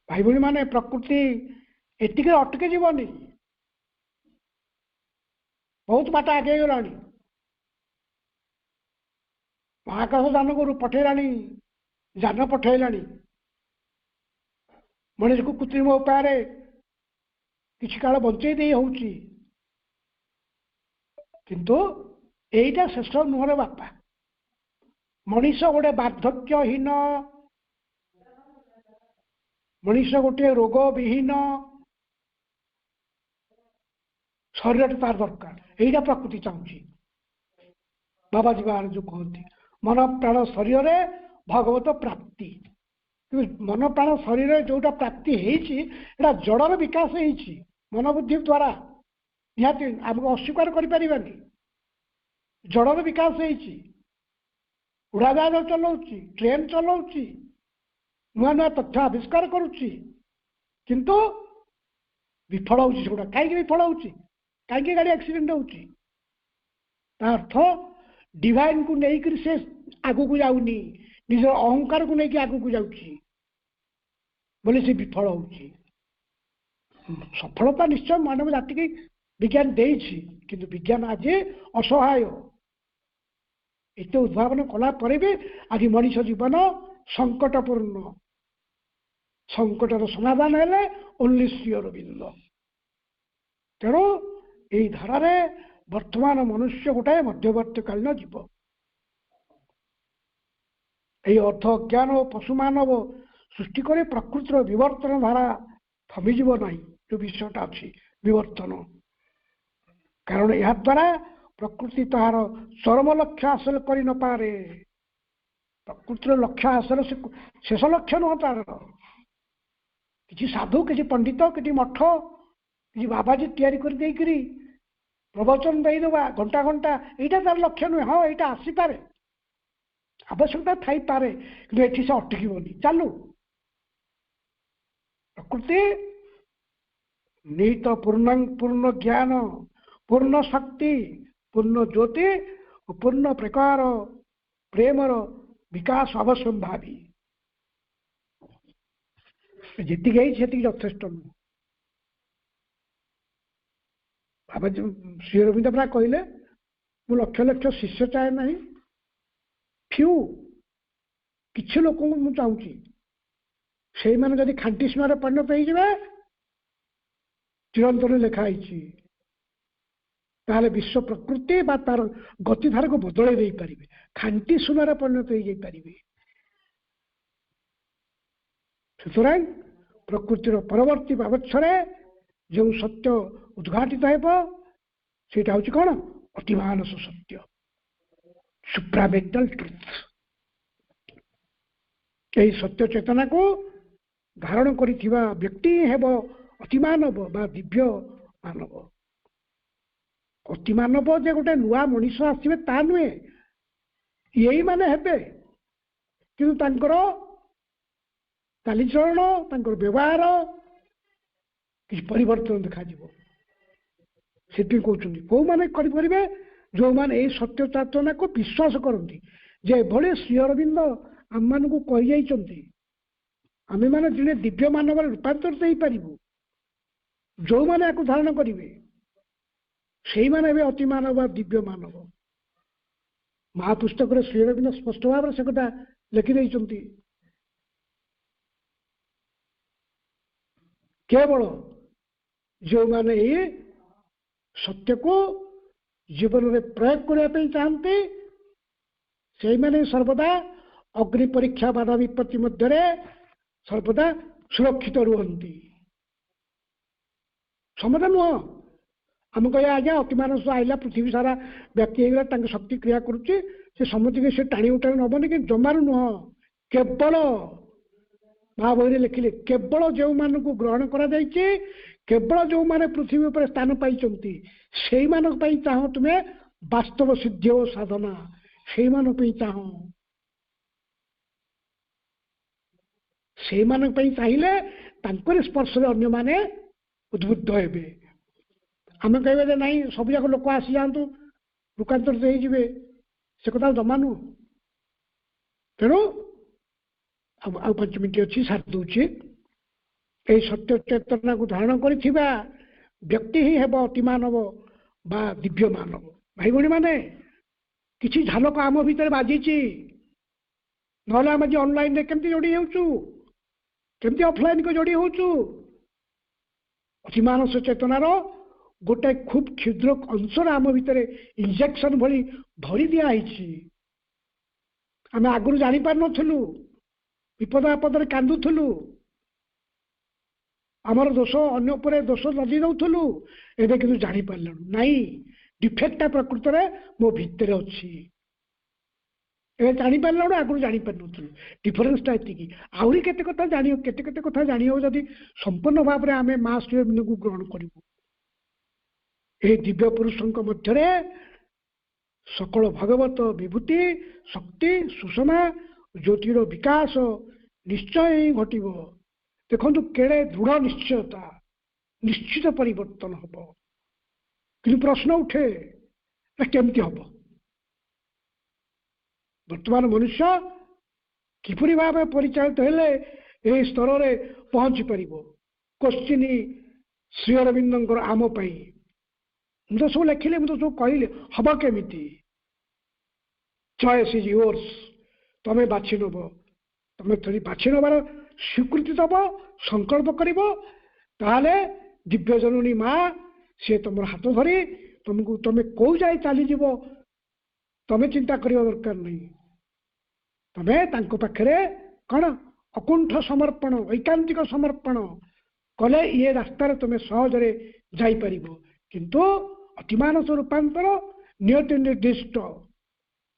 भाई भणी माने प्रकृति एतिक अटके जीवनी, बहुत बाट आगे गलानी। महाकाश जान को पठेलानी, जान पठेलानी, मनीष को कृत्रिम उपाय किसी काल बंचई दे होउची, किंतु एटा शेष नुहरे बापा। मनीष गोटे वार्धक्यहीन, मनीष गोटे रोग विहीन शरीर तार दरकार। यहीटा प्रकृति चाहूँगी। बाबाजी बाहर जो कहते मन प्राण शरीर भगवत प्राप्ति, मन प्राण शरीर जोटा प्राप्ति होता जड़र विकास होती मन बुद्धि द्वारा, निहाती आमको अस्वीकार करें। जड़र विकास होती, उड़ाजाहाज चलाऊँगी, ट्रेन चलाऊँगी, नुआ नुआ तथ्य आविष्कार करुच्ची, किंतु विफल होउची। सेगुड़ा कहीं विफल होउची, कहीं गाड़ी एक्सीडेंट होउची। अर्थ डिवाइन को लेकर से आगू को जाऊनी, निज अहंकार को लेकिन आगू को जाऊँगी बोले से विफल होउची। सफलता निश्चय मानव जाति की विज्ञान देइछि, किंतु विज्ञान आज असहाय। एत उद्भावन कला पर भी आज मनीष जीवन संकटपूर्ण। संकटर समाधान है ओनली श्री अरविंद। तेणु यही धारा वर्तमान मनुष्य गोटाए मध्यवर्तीकालीन जीव। यही अर्थ ज्ञान पशु मानव सृष्टि करे प्रकृतिर विवर्तन धारा थमिजीव नहीं। जो विषयटा अच्छी विवर्तन, कारण यह द्वारा प्रकृति तार चरम लक्ष्य हासिल कर न पारे। प्रकृतिर लक्ष्य हासिल शेष लक्ष्य नुह तार। किसी साधु, किसी पंडित, किसी मठ, किसी बाबाजी तैयारी कर देकरी प्रवचन देदेवा घंटा घंटा, यहाँ तार लक्ष्य नुहे। हाँ यहाँ आसीपे, आवश्यकता थी पारे, कि ये से अटकबनी चालू। प्रकृति निहित पूर्ण ज्ञान, पूर्ण शक्ति, पूर्ण ज्योति और पूर्ण प्रकार प्रेमर विकास अवश्यंभावी। जी यथेष्ट नुह। बाबा श्री अरविंद परा कहले मु लक्ष लक्ष शिष्य चाहे नहीं, फ्यू किसी लोक मुझे चाहूँगी से मैंने जदि खांटी सुनार परिणत हो चिरंतन लिखाई ताले विश्व प्रकृति बा तार गतिधारा को बदल दे पारे, खांटी सुनार परिणत हो पारे। सुतरां प्रकृतिर परवर्ती बाबच्छरे जो सत्य उद्घाटित होटा हूँ कौन अतिमानस सत्य, सुप्रामेंटल ट्रुथ। यही सत्य चेतना को धारण करिथिबा व्यक्ति हेब अतिमानव बा दिव्य मानव। अतिमानव जे गोटे नुआ मनीष आसवे ता नुहे, यही माने हेबे, किंतु तांकर चालीचरण तांकर व्यवहार किसी परिवर्तन देखा। से कहते कौ मैंने करेंगे जो मैंने यही सत्य चेतना को विश्वास करती जे भले श्री अरविंद आम मान को कही आम मैंने दिने दिव्य मानव रूपांतरित हो पारू। जो मैंने आपको धारण करेंगे से मैंने अति मानव दिव्य मानव। महापुस्तक श्री अरविंद स्पष्ट भाव से कथा लिखिदे केवल जो मैंने ये सत्य को जीवन में प्रयोग करने चाहते से मैंने सर्वदा अग्नि परीक्षा बाधा विपत्ति मध्य सर्वदा सुरक्षित रुहंती समझ नुह आम कह आज्ञा अतिमानस आईला पृथ्वी सारा व्याप्ति होगा शक्ति क्रिया करुच्चे से समझ से टाणी उठाई नबनी कि जमार नुह केवल महाबही लिखिले केवल जो मान को ग्रहण कर केवल जो माने पृथ्वी पर स्थान पाई चाह तुम्हें वास्तव सिद्धि और साधना से चाह से चाहिए स्पर्श अन्य माने उद्बुद्ध हे आम कहे ना सब जाक लोक आसी जातु रूपांतरित होइजिबे से कथा जमा नु तेणु आ 5 मिनिट अच्छी सार दूची यही सत्य चेतना को धारण करिथिबा व्यक्ति ही हेब अतिमानव बा दिव्य मानव भाई भणी माने किछि झालक आम भितर बाजिची नहले आम जे ऑनलाइन रे केमती जोड़ी होउचु केमती ऑफलाइन को जोड़ी होउचु अतिमानस चेतनार गोटे खूब क्षुद्र अंशर आम भितर इंजेक्शन भली भरी दिखाई आम आगुरी जानी पार नथुलु विपद आपद कांदुलु आमर दोष अन्य पर दोष लदी दउथुलु एबे किंतु जानी पारलु नाही डिफेक्ट प्रकृत में मो भितर अच्छी ए जानी पारलु आगुरी जानी पार नथुलु डिफरेंस ता एतिकी आउरी केते कथा जानियो केते केते कथा जानियो जदी संपूर्ण भाव रे आमे मास को ग्रहण करिवु ए दिव्य पुरुषों मध्य सकल भगवत विभूति शक्ति सुषमा ज्योतिर विकास निश्चय ही घटव देखु केड़े दृढ़ निश्चयता निश्चित परिवर्तन हम कि प्रश्न उठे केमती हम वर्तमान मनुष्य किपरि भाव परिचालित हेले यही स्तर में पहुंची पार क्वेश्चन श्री अरविंद आम पाई मुझे सब लिखिले मुझे सब कहले हम केमिति चॉइस इज योर्स तमें बाछि नब तमें थोड़ी बाछि नबार स्वीकृति दब संकल्प कर दिव्य जननी माँ सी तुम हाथ धरी तुमको तुम्हें कौ जाए चलीज तमें चिंता करने दरकार नहीं तुम्हें पाखे कौन अकुंठ समर्पण ऐकांतिक समर्पण कले ये रास्तार तुम्हें सहजरे जापर किंतु अतिमानस रूपांतर नियति निर्दिष्ट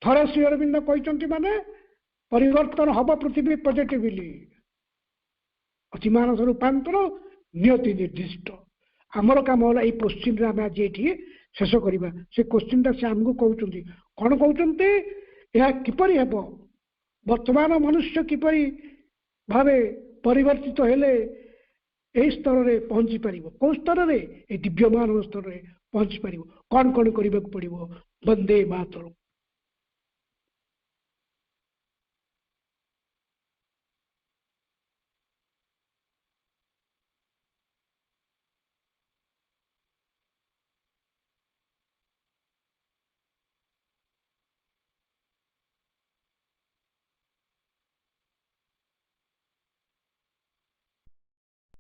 थरे श्री अरविंद कहते माने परिवर्तन हम पृथ्वी पॉजिटिवली अतिमानस रूपांतर नियति निर्दिष्ट आमर काम है ये क्वेश्चन आम आज ये शेष करवा से क्वेश्चन से आमको कहते कौन कहते यह किपरि हेब वर्तमान मनुष्य किपरि भावे परिवर्तित हेले यही स्तर में पहुंची पार कौ स्तर में दिव्यमान स्तर में पहुंची पार कौन कौन करने को पड़ो वंदे मातरम।